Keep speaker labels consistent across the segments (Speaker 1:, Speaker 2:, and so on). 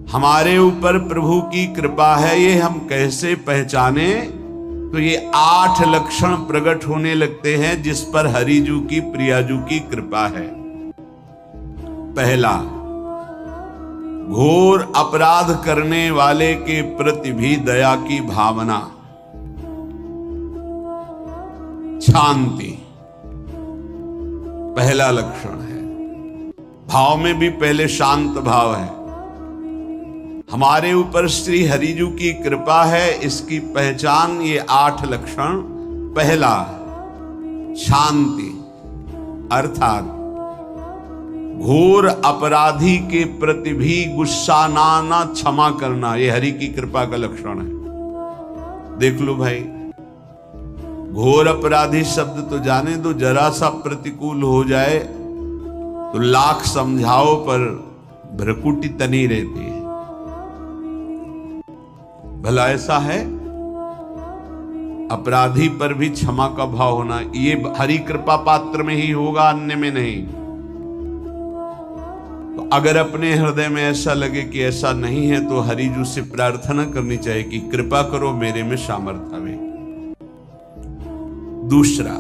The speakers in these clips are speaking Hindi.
Speaker 1: हमारे ऊपर प्रभु की कृपा है ये हम कैसे पहचाने? तो ये 8 लक्षण प्रकट होने लगते हैं जिस पर हरिजू की प्रियाजू की कृपा है। पहला, घोर अपराध करने वाले के प्रति भी दया की भावना, शांति पहला लक्षण है। भाव में भी पहले शांत भाव है। हमारे ऊपर श्री हरिजू की कृपा है, इसकी पहचान ये 8 लक्षण। पहला, शांति, अर्थात घोर अपराधी के प्रति भी गुस्सा ना क्षमा करना, ये हरि की कृपा का लक्षण है। देख लो भाई, घोर अपराधी शब्द तो जाने दो, जरा सा प्रतिकूल हो जाए तो लाख समझाओ पर भ्रकुटी तनी रहती है। भला ऐसा है? अपराधी पर भी क्षमा का भाव होना, ये हरि कृपा पात्र में ही होगा, अन्य में नहीं। तो अगर अपने हृदय में ऐसा लगे कि ऐसा नहीं है तो हरिजू से प्रार्थना करनी चाहिए कि कृपा करो मेरे में सामर्थ्य आवे। दूसरा,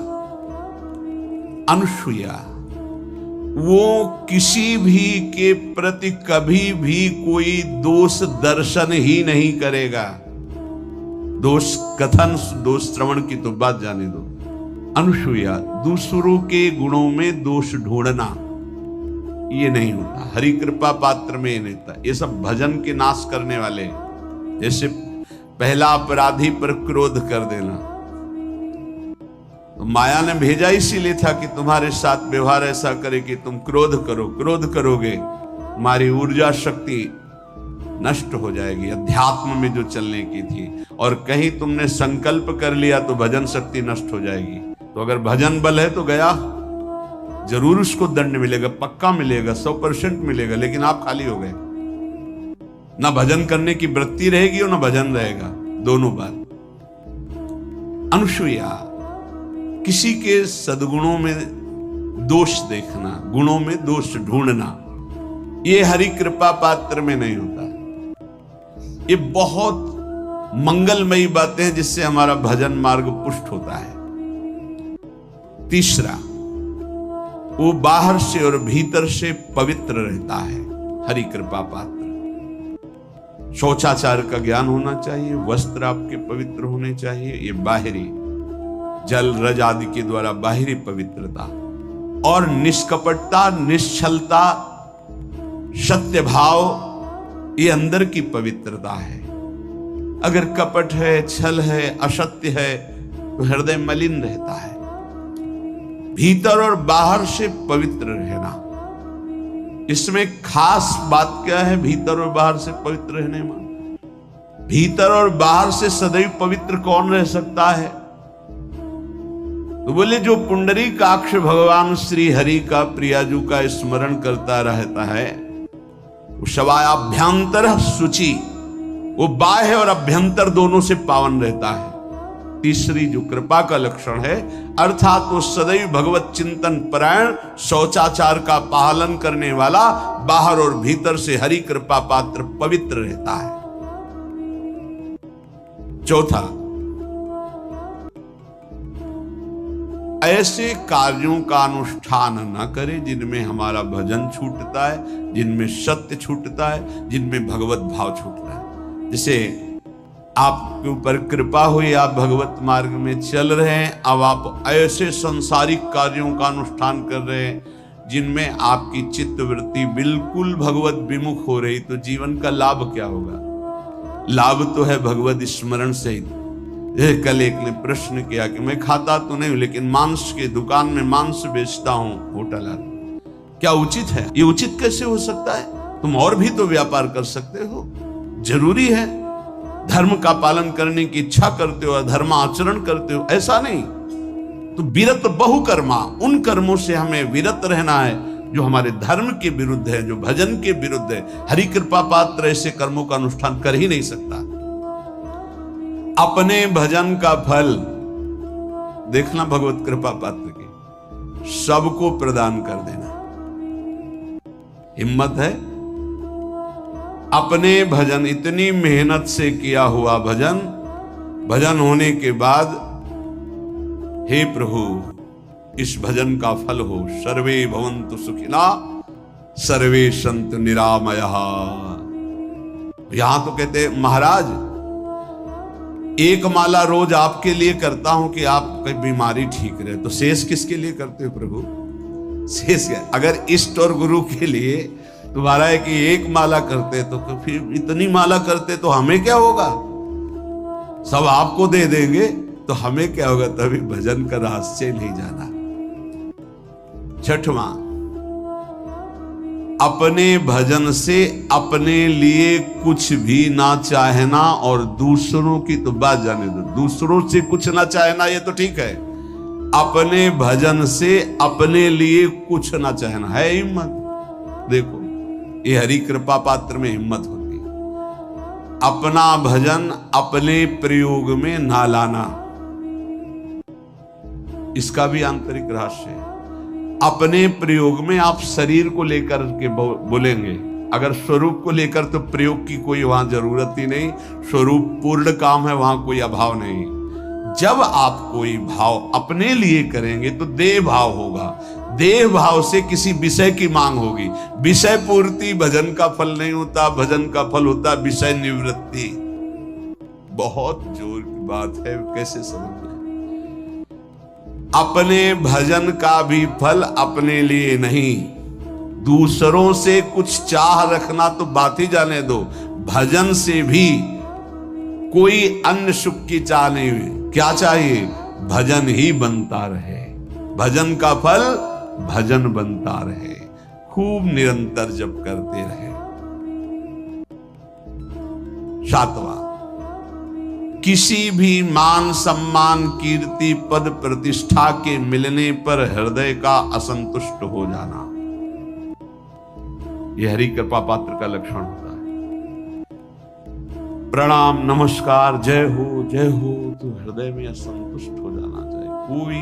Speaker 1: अनुसूया, वो किसी भी के प्रति कभी भी कोई दोष दर्शन ही नहीं करेगा। दोष कथन, दोष श्रवण की तो बात जाने दो। अनुसूया, दूसरों के गुणों में दोष ढूंढना ये नहीं होता, हरि कृपा पात्र में ये नहीं होता। ये सब भजन के नाश करने वाले, जैसे पहला अपराधी पर क्रोध कर देना, तो माया ने भेजा इसीलिए था कि तुम्हारे साथ व्यवहार ऐसा करे कि तुम क्रोध करो, क्रोध करोगे तुम्हारी ऊर्जा शक्ति नष्ट हो जाएगी, अध्यात्म में जो चलने की थी। और कहीं तुमने संकल्प कर लिया तो भजन शक्ति नष्ट हो जाएगी। तो अगर भजन बल है तो गया, जरूर उसको दंड मिलेगा, पक्का मिलेगा, 100% मिलेगा, लेकिन आप खाली हो गए। ना भजन करने की वृत्ति रहेगी और ना भजन रहेगा, दोनों बात। अनुसूया, किसी के सद्गुणों में दोष देखना, गुणों में दोष ढूंढना, ये हरि कृपा पात्र में नहीं होता। ये बहुत मंगलमयी बातें हैं जिससे हमारा भजन मार्ग पुष्ट होता है। तीसरा, वो बाहर से और भीतर से पवित्र रहता है, हरि कृपा पात्र। शौचाचार का ज्ञान होना चाहिए, वस्त्र आपके पवित्र होने चाहिए, ये बाहरी जल रज आदि के द्वारा बाहरी पवित्रता। और निष्कपटता, निश्चलता, सत्य भाव, ये अंदर की पवित्रता है। अगर कपट है, छल है, असत्य है तो हृदय मलिन रहता है। भीतर और बाहर से पवित्र रहना, इसमें खास बात क्या है? भीतर और बाहर से पवित्र रहने में, भीतर और बाहर से सदैव पवित्र कौन रह सकता है? तो बोले जो पुंडरीकाक्ष भगवान श्री हरि का प्रियाजू का स्मरण करता रहता है, वो शवायाभ्यंतर शुचि, वो बाह्य और अभ्यंतर दोनों से पावन रहता है। तीसरी जो कृपा का लक्षण है, अर्थात वो सदैव भगवत चिंतन परायण, शौचाचार का पालन करने वाला, बाहर और भीतर से हरि कृपा पात्र पवित्र रहता है। चौथा, ऐसे कार्यों का अनुष्ठान न करे जिनमें हमारा भजन छूटता है, जिनमें सत्य छूटता है, जिनमें भगवत भाव छूटता है। जैसे आपके ऊपर कृपा हुई, आप भगवत मार्ग में चल रहे हैं, अब आप ऐसे संसारिक कार्यों का अनुष्ठान कर रहे हैं जिनमें आपकी चित्तवृत्ति बिल्कुल भगवत विमुख हो रही, तो जीवन का लाभ क्या होगा? लाभ तो है भगवत स्मरण सहित। कल एक ने प्रश्न किया कि मैं खाता तो नहीं हूं लेकिन मांस के दुकान में मांस बेचता हूं, होटल आदि, क्या उचित है? ये उचित कैसे हो सकता है? तुम और भी तो व्यापार कर सकते हो। जरूरी है धर्म का पालन करने की इच्छा करते हो, धर्म आचरण करते हो, ऐसा नहीं। तो विरत बहुकर्मा, उन कर्मों से हमें विरत रहना है जो हमारे धर्म के विरुद्ध है, जो भजन के विरुद्ध है। हरि कृपा पात्र ऐसे कर्मों का अनुष्ठान कर ही नहीं सकता। अपने भजन का फल देखना भगवत कृपा पात्र की, सबको प्रदान कर देना। हिम्मत है? अपने भजन, इतनी मेहनत से किया हुआ भजन, भजन होने के बाद हे प्रभु इस भजन का फल हो, सर्वे भवन्तु सुखिना सर्वे सन्तु निरामयः। यहां तो कहते हैं महाराज एक माला रोज आपके लिए करता हूं कि आपकी बीमारी ठीक रहे, तो शेष किसके लिए करते हो प्रभु? शेष क्या? अगर इष्ट और गुरु के लिए तुम्हारा है कि एक माला करते तो फिर इतनी माला करते तो हमें क्या होगा? सब आपको दे देंगे तो हमें क्या होगा? तभी भजन का रहस्य नहीं जाना। छठवां, अपने भजन से अपने लिए कुछ भी ना चाहना और दूसरों की तो बात जाने दो, दूसरों से कुछ ना चाहना ये तो ठीक है, अपने भजन से अपने लिए कुछ ना चाहना है हिम्मत। देखो ये हरि कृपा पात्र में हिम्मत होती है। अपना भजन अपने प्रयोग में ना लाना, इसका भी आंतरिक रहस्य है। अपने प्रयोग में आप शरीर को लेकर के बोलेंगे, अगर स्वरूप को लेकर तो प्रयोग की कोई वहां जरूरत ही नहीं, स्वरूप पूर्ण काम है, वहां कोई अभाव नहीं। जब आप कोई भाव अपने लिए करेंगे तो देह भाव होगा, देह भाव से किसी विषय की मांग होगी। विषय पूर्ति भजन का फल नहीं होता, भजन का फल होता विषय निवृत्ति। बहुत जोर की बात है, कैसे समझ? अपने भजन का भी फल अपने लिए नहीं, दूसरों से कुछ चाह रखना तो बात ही जाने दो, भजन से भी कोई अन्य सुख की चाह नहीं हुई। क्या चाहिए? भजन ही बनता रहे, भजन का फल भजन बनता रहे, खूब निरंतर जप करते रहे। सातवां, किसी भी मान सम्मान कीर्ति पद प्रतिष्ठा के मिलने पर हृदय का असंतुष्ट हो जाना, यह हरि कृपा पात्र का लक्षण होता है। प्रणाम नमस्कार जय हो तो हृदय में असंतुष्ट हो जाना चाहिए। कोई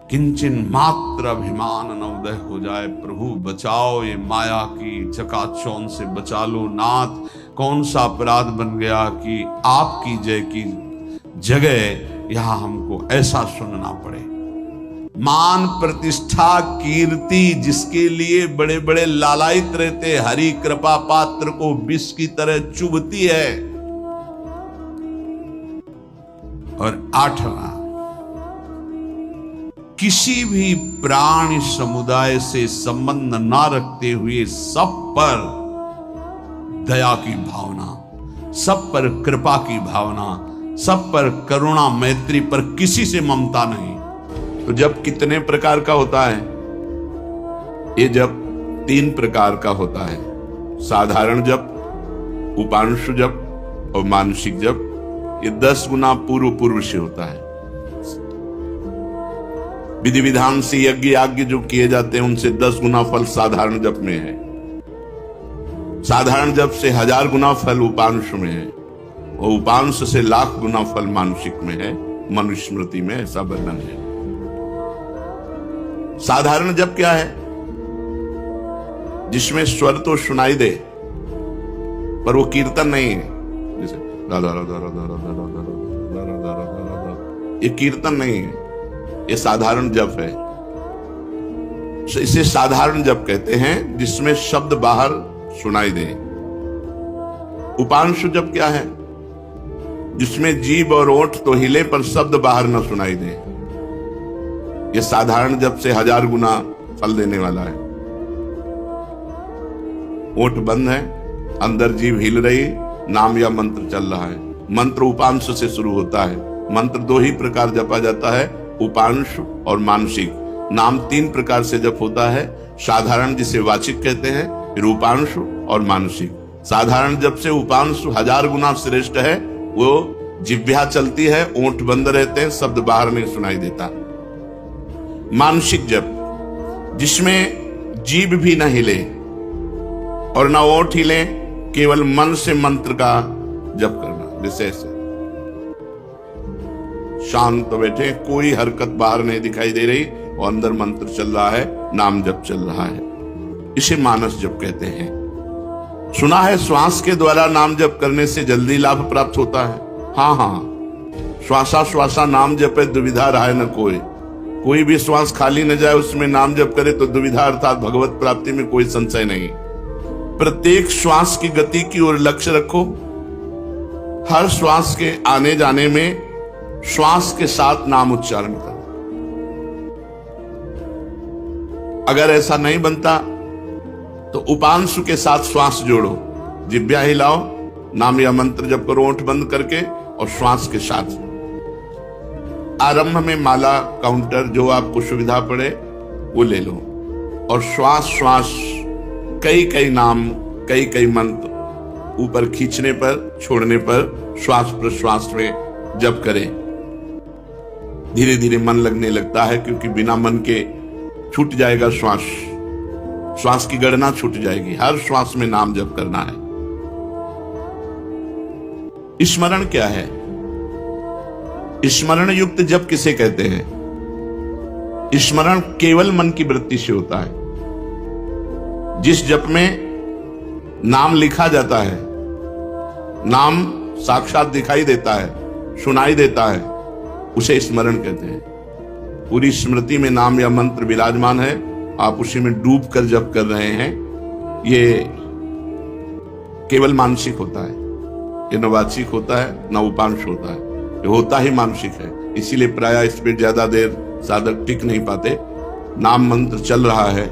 Speaker 1: किंचन मात्र अभिमान न उदय हो जाए। प्रभु बचाओ, ये माया की चकाचौंध से बचा लो नाथ। कौन सा अपराध बन गया कि आपकी जय की जगह यहां हमको ऐसा सुनना पड़े। मान प्रतिष्ठा कीर्ति जिसके लिए बड़े बड़े लालायित रहते, हरि कृपा पात्र को विष की तरह चुभती है। और आठवां, किसी भी प्राणी समुदाय से संबंध ना रखते हुए सब पर दया की भावना, सब पर कृपा की भावना, सब पर करुणा मैत्री पर किसी से ममता नहीं। तो जब कितने प्रकार का होता है? ये जब 3 प्रकार का होता है, साधारण जप, उपांशु जप और मानसिक जप। ये 10 गुना पूर्व से होता है। विधि विधान से यज्ञ जो किए जाते हैं उनसे 10 गुना फल साधारण जप में है। साधारण जप से 1000 गुना फल उपांश में है, और उपांश से लाख गुना फल मानसिक में है। मनुस्मृति में ऐसा वर्णन है। साधारण जप क्या है? जिसमें स्वर तो सुनाई दे पर वो कीर्तन नहीं है। जैसे ये कीर्तन नहीं है, ये साधारण जप है। इसे साधारण जप कहते हैं, जिसमें शब्द बाहर सुनाई दे। उपांशु जप क्या है? जिसमें जीभ और ओठ तो हिले पर शब्द बाहर न सुनाई दे। ये साधारण जप से 1000 गुना फल देने वाला है। ओठ बंद है, अंदर जीभ हिल रही, नाम या मंत्र चल रहा है। मंत्र उपांश से शुरू होता है। मंत्र 2 ही प्रकार जपा जाता है, उपांश और मानसिक। नाम 3 प्रकार से जप होता है, साधारण जिसे वाचिक कहते हैं, फिर उपांश और मानसिक। साधारण जप से उपांश 1000 गुना श्रेष्ठ है। वो जिह्वा चलती है, ओंठ बंद रहते हैं, शब्द बाहर नहीं सुनाई देता। मानसिक जप जिसमें जीभ भी न हिले और न ओंठ हिले, केवल मन से मंत्र का जप करना। जैसे शांत बैठे, कोई हरकत बाहर नहीं दिखाई दे रही और अंदर मंत्र चल रहा है, नाम जप चल रहा है। इसे मानस जप कहते हैं। सुना है श्वास के द्वारा नाम जप करने से जल्दी लाभ प्राप्त होता है। हाँ हाँ, श्वासा श्वासा नाम जपे दुविधा रहे न कोई भी श्वास खाली न जाए, उसमें नाम जप करे तो दुविधा अर्थात भगवत प्राप्ति में कोई संशय नहीं। प्रत्येक श्वास की गति की ओर लक्ष्य रखो। हर श्वास के आने जाने में श्वास के साथ नाम उच्चारण करो। अगर ऐसा नहीं बनता तो उपांशु के साथ श्वास जोड़ो, जिह्वा हिलाओ, नाम या मंत्र जप करो ओंठ बंद करके और श्वास के साथ। आरंभ में माला काउंटर जो आपको सुविधा पड़े वो ले लो और श्वास श्वास कई नाम कई मंत्र ऊपर खींचने पर छोड़ने पर श्वास प्रश्वास में जप करें। धीरे धीरे मन लगने लगता है, क्योंकि बिना मन के छूट जाएगा श्वास की गणना छूट जाएगी। हर श्वास में नाम जप करना है। स्मरण क्या है? स्मरण युक्त जप किसे कहते हैं? स्मरण केवल मन की वृत्ति से होता है। जिस जप में नाम लिखा जाता है, नाम साक्षात दिखाई देता है, सुनाई देता है, उसे स्मरण कहते हैं। पूरी स्मृति में नाम या मंत्र विराजमान है, आप उसी में डूब कर जप कर रहे हैं, ये केवल मानसिक होता है। ये न वाचिक होता है न उपांश होता है, ये होता ही मानसिक है। इसीलिए प्रायः इस पर ज्यादा देर साधक टिक नहीं पाते। नाम मंत्र चल रहा है,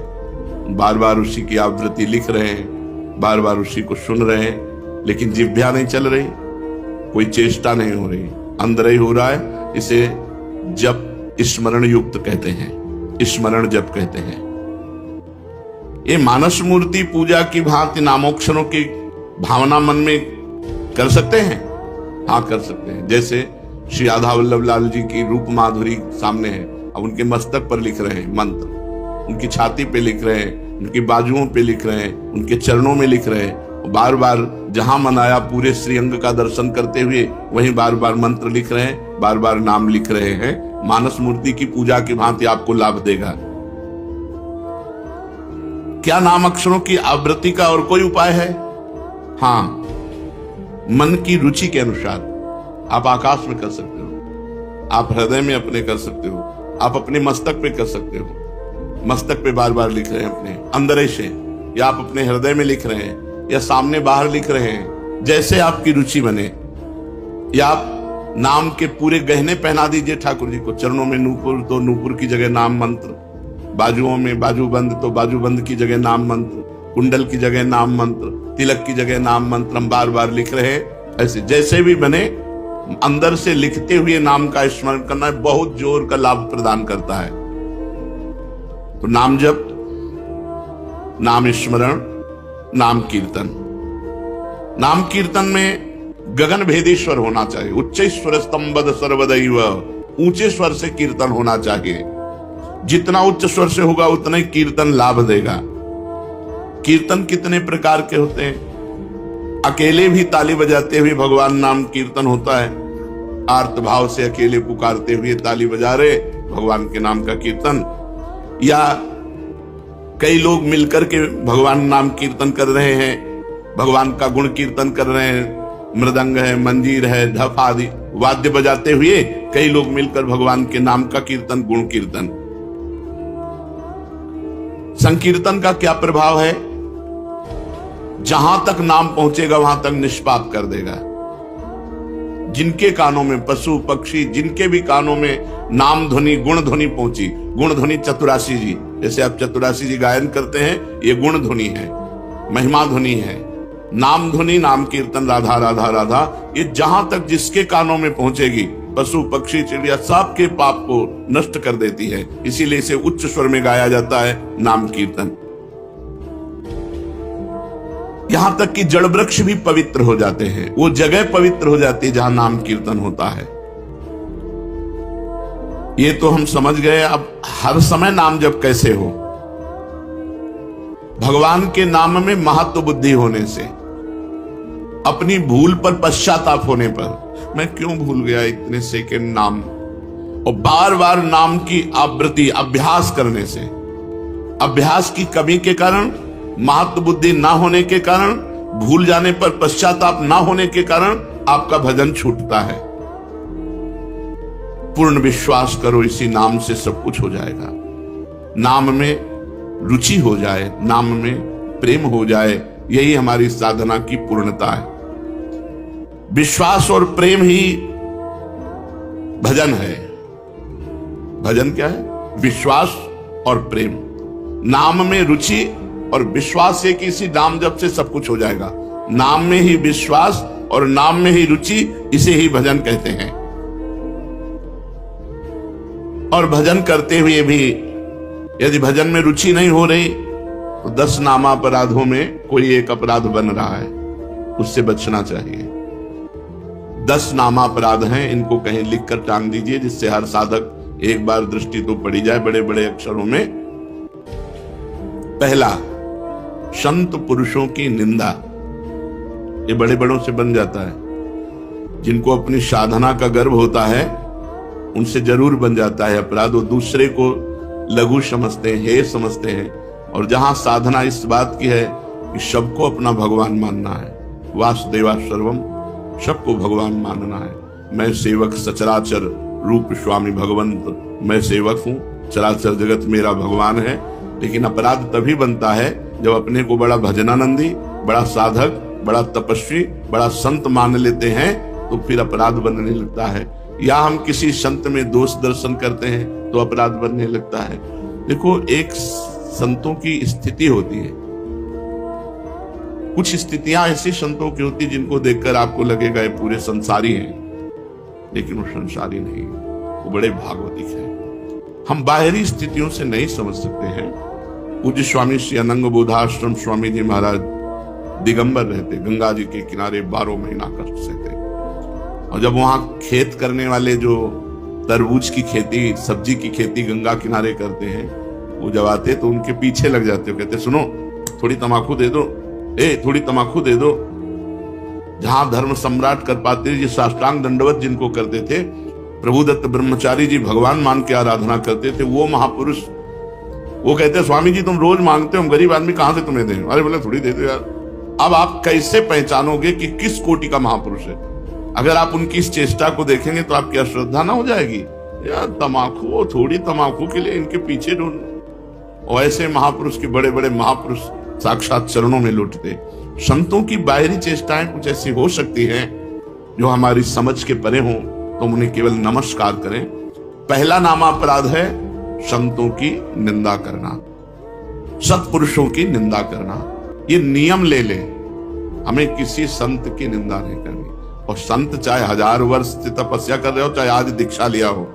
Speaker 1: बार बार उसी की आवृत्ति लिख रहे हैं, बार बार उसी को सुन रहे हैं, लेकिन जिह्वा नहीं चल रही, कोई चेष्टा नहीं हो रही, अंदर ही हो रहा है। इसे जप स्मरण युक्त कहते हैं, स्मरण जप कहते हैं। ये मानस मूर्ति पूजा की भांति नामोक्षरों की भावना मन में कर सकते हैं। हाँ, कर सकते हैं। जैसे श्री राधा वल्लभ लाल जी की रूप माधुरी सामने है, अब उनके मस्तक पर लिख रहे हैं मंत्र, उनकी छाती पे लिख रहे हैं, उनकी बाजुओं पे लिख रहे हैं, उनके चरणों में लिख रहे हैं। बार बार जहां मन आया पूरे श्रीअंग का दर्शन करते हुए वहीं बार बार मंत्र लिख रहे हैं, बार बार नाम लिख रहे हैं। मानस मूर्ति की पूजा की भांति आपको लाभ देगा। क्या नाम अक्षरों की आवृत्ति का और कोई उपाय है? हाँ, मन की रुचि के अनुसार आप आकाश में कर सकते हो, आप हृदय में अपने कर सकते हो, आप अपने मस्तक पे कर सकते हो। मस्तक पे बार बार लिख रहे हैं अपने अंदर से, या आप अपने हृदय में लिख रहे हैं, या सामने बाहर लिख रहे हैं, जैसे आपकी रुचि बने। या आप नाम के पूरे गहने पहना दीजिए ठाकुर जी को। चरणों में नूपुर तो नूपुर की जगह नाम मंत्र, बाजुओं में बाजूबंद तो बाजूबंद की जगह नाम मंत्र, कुंडल की जगह नाम मंत्र, तिलक की जगह नाम मंत्र हम बार बार लिख रहे हैं। ऐसे जैसे भी बने, अंदर से लिखते हुए नाम का स्मरण करना बहुत जोर का लाभ प्रदान करता है। तो नाम जप, नाम स्मरण, नाम कीर्तन। नाम कीर्तन में गगन भेदी स्वर होना चाहिए। उच्च स्वर स्तंभद सर्वदैव, ऊंचे स्वर से कीर्तन होना चाहिए। जितना उच्च स्वर से होगा उतना ही कीर्तन लाभ देगा। कीर्तन कितने प्रकार के होते हैं? अकेले भी ताली बजाते हुए भगवान नाम कीर्तन होता है। आर्त भाव से अकेले पुकारते हुए ताली बजा रहे भगवान के नाम का कीर्तन, या कई लोग मिलकर के भगवान नाम कीर्तन कर रहे हैं, भगवान का गुण कीर्तन कर रहे हैं। मृदंग है, मंजीर है, ढप आदि वाद्य बजाते हुए कई लोग मिलकर भगवान के नाम का कीर्तन, गुण कीर्तन। संकीर्तन का क्या प्रभाव है? जहां तक नाम पहुंचेगा वहां तक निष्पाप कर देगा। जिनके कानों में, पशु पक्षी जिनके भी कानों में नाम ध्वनि गुण ध्वनि पहुंची, गुण ध्वनि चतुरासी जी, जैसे आप चतुरासी जी गायन करते हैं, ये गुण ध्वनि है, महिमा ध्वनि है। नाम ध्वनि, नाम कीर्तन, राधा राधा राधा, ये जहां तक जिसके कानों में पहुंचेगी, पशु पक्षी चिड़िया सबके पाप को नष्ट कर देती है। इसीलिए इसे उच्च स्वर में गाया जाता है नाम कीर्तन। यहां तक कि जड़ वृक्ष भी पवित्र हो जाते हैं, वो जगह पवित्र हो जाती है जहां नाम कीर्तन होता है। ये तो हम समझ गए। अब हर समय नाम जप कैसे हो? भगवान के नाम में महत्व बुद्धि होने से, अपनी भूल पर पश्चाताप होने पर, मैं क्यों भूल गया इतने सेकंड नाम, और बार बार नाम की आवृत्ति अभ्यास करने से, अभ्यास की कमी के कारण, महत्व बुद्धि ना होने के कारण भूल जाने पर, पश्चाताप ना होने के कारण आपका भजन छूटता है। पूर्ण विश्वास करो, इसी नाम से सब कुछ हो जाएगा। नाम में रुचि हो जाए, नाम में प्रेम हो जाए, यही हमारी साधना की पूर्णता है। विश्वास और प्रेम ही भजन है। भजन क्या है? विश्वास और प्रेम। नाम में रुचि और विश्वास है कि इसी नाम जप से सब कुछ हो जाएगा। नाम में ही विश्वास और नाम में ही रुचि, इसे ही भजन कहते हैं। और भजन करते हुए भी यदि भजन में रुचि नहीं हो रही तो 10 नामापराधों में कोई एक अपराध बन रहा है, उससे बचना चाहिए। 10 नामापराध हैं, इनको कहीं लिखकर टांग दीजिए, जिससे हर साधक एक बार दृष्टि तो पड़ी जाए बड़े बड़े अक्षरों में। पहला, संत पुरुषों की निंदा। ये बड़े बड़ों से बन जाता है। जिनको अपनी साधना का गर्व होता है उनसे जरूर बन जाता है अपराध। वो दूसरे को लघु समझते हैं, हे समझते हैं। और जहां साधना इस बात की है कि सबको अपना भगवान मानना है, वासुदेवा सर्वम, सबको भगवान मानना है। मैं सेवक सचराचर रूप स्वामी भगवंत, मैं सेवक हूं, चराचर जगत मेरा भगवान है। लेकिन अपराध तभी बनता है जब अपने को बड़ा भजनानंदी, बड़ा साधक, बड़ा तपस्वी, बड़ा संत मान लेते हैं, तो फिर अपराध बनने लगता है। या हम किसी संत में दोष दर्शन करते हैं तो अपराध बनने लगता है। देखो, एक संतों की स्थिति होती है। कुछ स्थितियां ऐसी संतों की होती जिनको देखकर आपको लगेगा ये पूरे संसारी हैं, लेकिन वो संसारी नहीं, वो बड़े भागवतिक हैं। हम बाहरी स्थितियों से नहीं समझ सकते हैं। पूज्य स्वामी श्री अनंग बोधाश्रम स्वामी जी महाराज दिगंबर रहते, गंगा जी के किनारे 12 महीना कर सकते। और जब वहां खेत करने वाले जो तरबूज की खेती, सब्जी की खेती गंगा किनारे करते हैं, वो जब आते तो उनके पीछे लग जाते, कहते सुनो थोड़ी तमाकू दे दो, थोड़ी तमाकू दे दो। जहां धर्म सम्राट करपात्री जी साष्टांग दंडवत जिनको करते थे, प्रभुदत्त ब्रह्मचारी जी भगवान मान के आराधना करते थे, वो महापुरुष वो कहते स्वामी जी तुम रोज मांगते हो, हम गरीब आदमी कहां से तुम्हें दें? अरे बोले थोड़ी दे दो यार। अब आप कैसे पहचानोगे कि किस कोटि का महापुरुष है? अगर आप उनकी इस चेष्टा को देखेंगे तो आपकी अश्रद्धा ना हो जाएगी? यार तमाकू, थोड़ी तमाकू के लिए इनके पीछे ढूंढ। और ऐसे महापुरुष के बड़े बड़े महापुरुष साक्षात चरणों में लुटते। संतों की बाहरी चेष्टाएं कुछ ऐसी हो सकती हैं जो हमारी समझ के परे हों, तो उन्हें केवल नमस्कार करें। पहला नामापराध है संतों की निंदा करना, सत्पुरुषों की निंदा करना। ये नियम ले ले, हमें किसी संत की निंदा नहीं करनी। और संत चाहे 1000 वर्ष से तपस्या कर रहे हो, चाहे आज दीक्षा लिया हो,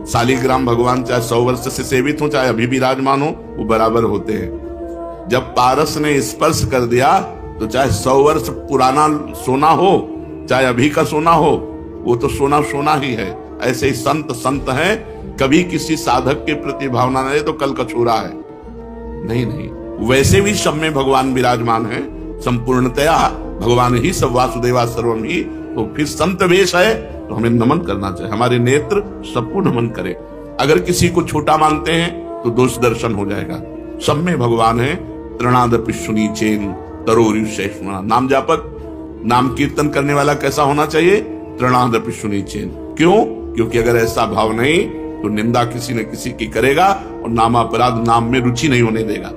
Speaker 1: शालिग्राम भगवान चाहे 100 वर्ष से सेवित हो, चाहे अभी विराजमान हो, वो बराबर होते हैं। जब पारस ने स्पर्श कर दिया तो चाहे 100 वर्ष पुराना सोना हो, चाहे अभी का सोना हो, वो तो सोना सोना ही है। ऐसे ही संत संत है, कभी किसी साधक के प्रति भावना नहीं तो कल कछूरा है। नहीं नहीं, वैसे भी सब में भगवान विराजमान है, संपूर्णतया भगवान ही सब, वासुदेवा सर्वम ही। तो फिर संत वेश है तो हमें नमन करना चाहिए, हमारे नेत्र सबको नमन करें। अगर किसी को छोटा मानते हैं तो दोष दर्शन हो जाएगा। सब में भगवान है। तृणादपि सुनीचेन तरोरिषेष्मणा। नाम जापक, नाम कीर्तन करने वाला कैसा होना चाहिए? तृणादपि सुनीचेन। क्यों? क्योंकि अगर ऐसा भाव नहीं तो निंदा किसी न किसी की करेगा और नामापराध, नाम में रुचि नहीं होने देगा,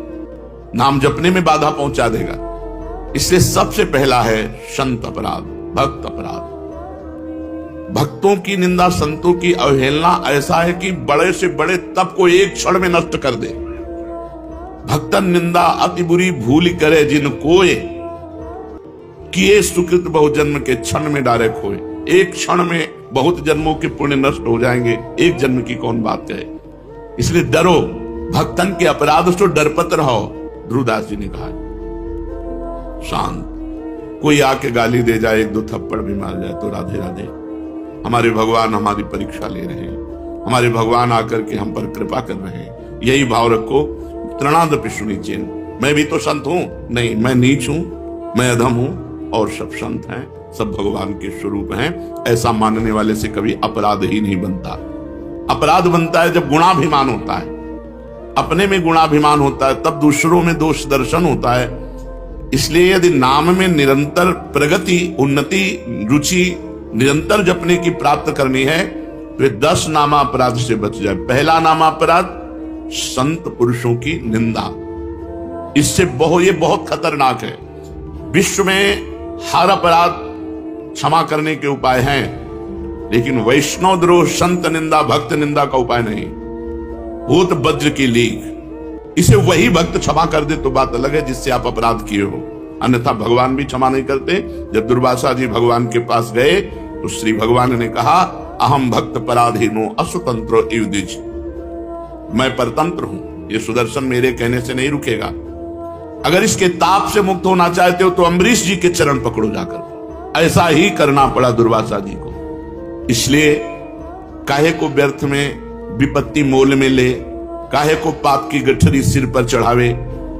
Speaker 1: नाम जपने में बाधा पहुंचा देगा। इसलिए सबसे पहला है संत अपराध, भक्त अपराध। भक्तों की निंदा, संतों की अवहेलना ऐसा है कि बड़े से बड़े तप को एक क्षण में नष्ट कर दे। भक्तन निंदा अति बुरी भूल करे जिन कोय, किए सुकृत बहुजन्म के क्षण में डारे खोए। एक क्षण में बहुत जन्मों के पुण्य नष्ट हो जाएंगे, एक जन्म की कौन बात है। इसलिए डरो, भक्तन के अपराध से डरपत रहो। ध्रुवदास जी ने कहा शांत, कोई आके गाली दे जाए, 1-2 थप्पड़ भी मार जाए तो राधे राधे। हमारे भगवान हमारी परीक्षा ले रहे हैं, हमारे भगवान आकर के हम पर कृपा कर रहे हैं, यही भाव रखो। तृणादपि सुनीचेन। मैं भी तो संत हूं? नहीं, मैं नीच हूं, मैं अधम हूं, और सब संत हैं, सब भगवान के स्वरूप हैं। ऐसा मानने वाले से कभी अपराध ही नहीं बनता। अपराध बनता है जब गुणाभिमान होता है, अपने में गुणाभिमान होता है, तब दूसरों में दोष दर्शन होता है। इसलिए यदि नाम में निरंतर प्रगति, उन्नति, रुचि निरंतर जपने की प्राप्त करनी है तो 10 नामापराध से बच जाए। पहला नामापराध, संत पुरुषों की निंदा। इससे ये बहुत खतरनाक है। विश्व में हर अपराध क्षमा करने के उपाय हैं, लेकिन वैष्णव द्रोह, संत निंदा, भक्त निंदा का उपाय नहीं। भूत वज्र की लीक, इसे वही भक्त क्षमा कर दे तो बात अलग है जिससे आप अपराध किए हो, अन्यथा भगवान भी क्षमा नहीं करते। जब दुर्वासा जी भगवान के पास गए तो श्री भगवान ने कहा, अहम भक्त पराधीनो असुतंत्रो युधिज, मैं परतंत्र हूं, ये सुदर्शन मेरे कहने से नहीं रुकेगा। अगर इसके ताप से मुक्त होना चाहते हो तो अम्बरीश जी के चरण पकड़ो जाकर। ऐसा ही करना पड़ा दुर्वासा जी को। इसलिए काहे को व्यर्थ में विपत्ति मोल में ले, काहे को पाप की गठरी सिर पर चढ़ावे,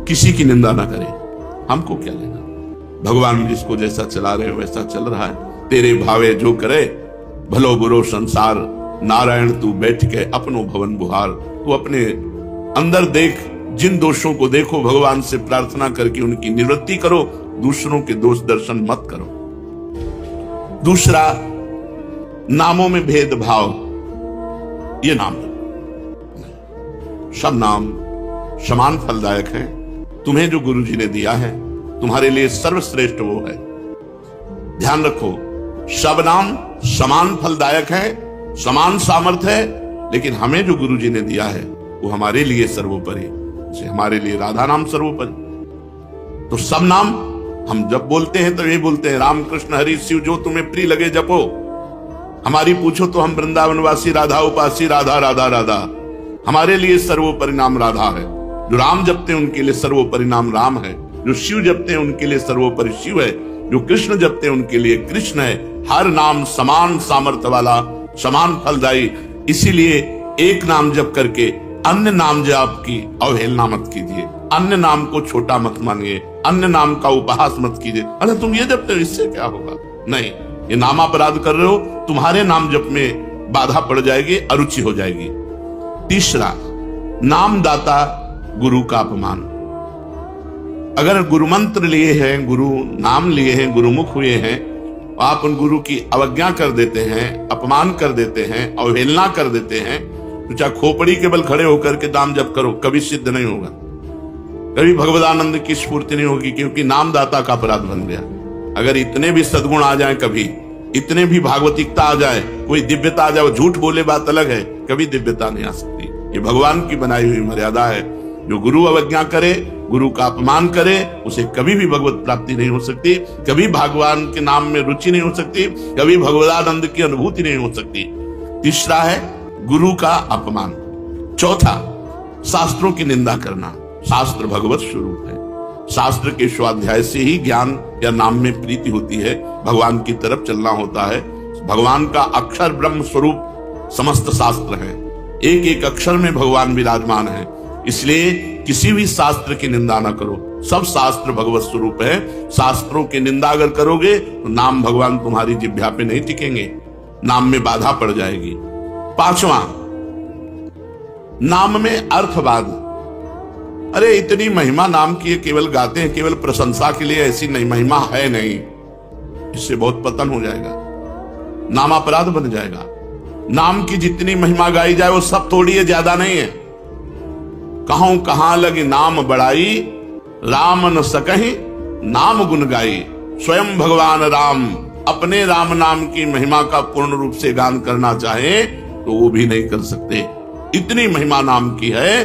Speaker 1: किसी की निंदा ना करे, हमको क्या लेना। भगवान जिसको जैसा चला रहे वैसा चल रहा है। तेरे भावे जो करे भलो बुरो संसार, नारायण तू बैठ के अपनो भवन बुहार। तू अपने अंदर देख, जिन दोषों को देखो भगवान से प्रार्थना करके उनकी निवृत्ति करो, दूसरों के दोष दर्शन मत करो। दूसरा, नामों में भेदभाव। ये नाम, सब नाम समान फलदायक है। तुम्हें जो गुरु जी ने दिया है तुम्हारे लिए सर्वश्रेष्ठ वो है। ध्यान रखो, सब नाम समान फलदायक है, समान सामर्थ्य है, लेकिन हमें जो गुरु जी ने दिया है वो हमारे लिए सर्वोपरि। हमारे लिए राधा नाम सर्वोपरि। तो सब नाम हम जब बोलते हैं तो ये बोलते हैं, राम कृष्ण हरि शिव जो तुम्हें प्रिय लगे जपो। हमारी पूछो तो हम वृंदावनवासी राधा उपासी, राधा राधा राधा। हमारे लिए सर्वोपरि नाम राधा है। जो राम जपते हैं उनके लिए सर्वोपरि नाम राम है। जो शिव जपते हैं उनके लिए सर्वोपरि शिव है। जो कृष्ण जपते हैं उनके लिए कृष्ण है। हर नाम समान सामर्थ्य वाला, समान फलदायी। इसीलिए एक नाम जप करके अन्य नाम जाप की अवहेलना मत कीजिए, अन्य नाम को छोटा मत मानिए, अन्य नाम का उपहास मत कीजिए। अरे तुम ये जपते हो, इससे क्या होगा? नहीं, ये नामापराध कर रहे हो, तुम्हारे नाम जप में बाधा पड़ जाएगी, अरुचि हो जाएगी। तीसरा, नामदाता गुरु का अपमान। अगर गुरु मंत्र लिए हैं, गुरु नाम लिए हैं, गुरुमुख हुए हैं, आप उन गुरु की अवज्ञा कर देते हैं, अपमान कर देते हैं, अवहेलना कर देते हैं, तो चाहे खोपड़ी के बल खड़े होकर के नाम जप करो, कभी सिद्ध नहीं होगा, कभी भगवदानंद की स्फूर्ति नहीं होगी, क्योंकि नामदाता का अपराध बन गया। अगर इतने भी सद्गुण आ जाए, कभी इतने भी भागवतिकता आ जाए, कोई दिव्यता आ जाए, झूठ बोले बात अलग है, कभी दिव्यता नहीं आ सकती। ये भगवान की बनाई हुई मर्यादा है। जो गुरु अवज्ञा करे, गुरु का अपमान करे, उसे कभी भी भगवत प्राप्ति नहीं हो सकती, कभी भगवान के नाम में रुचि नहीं हो सकती, कभी भगवदानंद की अनुभूति नहीं हो सकती। तीसरा है गुरु का अपमान। चौथा, शास्त्रों की निंदा करना। शास्त्र भगवत स्वरूप है। शास्त्र के स्वाध्याय से ही ज्ञान या नाम में प्रीति होती है, भगवान की तरफ चलना होता है। भगवान का अक्षर ब्रह्म स्वरूप समस्त शास्त्र है, एक एक अक्षर में भगवान विराजमान है। इसलिए किसी भी शास्त्र की निंदा ना करो, सब शास्त्र भगवत स्वरूप है। शास्त्रों की निंदा अगर करोगे तो नाम भगवान तुम्हारी जिह्वा पे नहीं टिकेंगे, नाम में बाधा पड़ जाएगी। पांचवा, नाम में अर्थवाद। अरे इतनी महिमा नाम की, केवल गाते हैं, केवल प्रशंसा के लिए, ऐसी नहीं महिमा है नहीं, इससे बहुत पतन हो जाएगा, नामापराध बन जाएगा। नाम की जितनी महिमा गाई जाए वो सब थोड़ी है, ज्यादा नहीं है। कहूं कहां लगी नाम बड़ाई, राम न सकहि नाम गुण गाई। स्वयं भगवान राम अपने राम नाम की महिमा का पूर्ण रूप से गान करना चाहे तो वो भी नहीं कर सकते। इतनी महिमा नाम की है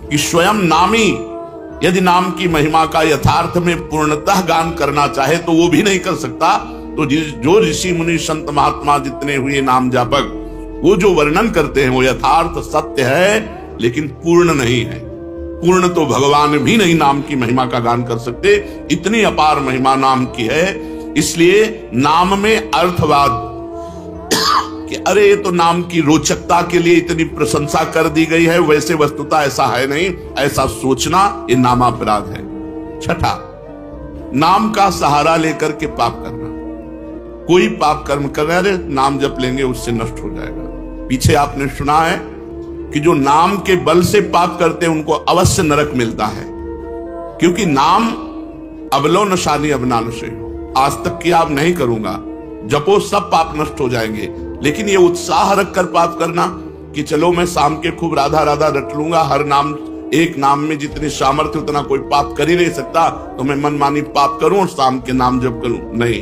Speaker 1: कि स्वयं नामी यदि नाम की महिमा का यथार्थ में पूर्णतः गान करना चाहे तो वो भी नहीं कर सकता। तो जो ऋषि मुनि संत महात्मा जितने हुए नाम जापक, वो जो वर्णन करते हैं वो यथार्थ सत्य है, लेकिन पूर्ण नहीं है। पूर्ण तो भगवान भी नहीं नाम की महिमा का गान कर सकते, इतनी अपार महिमा नाम की है। इसलिए नाम में अर्थवाद कि अरे ये तो नाम की रोचकता के लिए इतनी प्रशंसा कर दी गई है, वैसे वस्तुतः ऐसा है नहीं, ऐसा सोचना ये नामापराध है। छठा, नाम का सहारा लेकर के पाप करना। कोई पाप कर्म कर रहे, अरे नाम जप लेंगे उससे नष्ट हो जाएगा। पीछे आपने सुना है कि जो नाम के बल से पाप करते हैं उनको अवश्य नरक मिलता है, क्योंकि नाम अबलो नशानी अबनान से, आज तक की आप नहीं करूंगा, जपो सब पाप नष्ट हो जाएंगे। लेकिन ये उत्साह रख कर पाप करना कि चलो मैं शाम के खूब राधा राधा रट लूंगा, हर नाम एक नाम में जितनी सामर्थ्य उतना कोई पाप कर ही नहीं सकता, तो मैं मनमानी पाप करूं और शाम के नाम जप करूं, नहीं,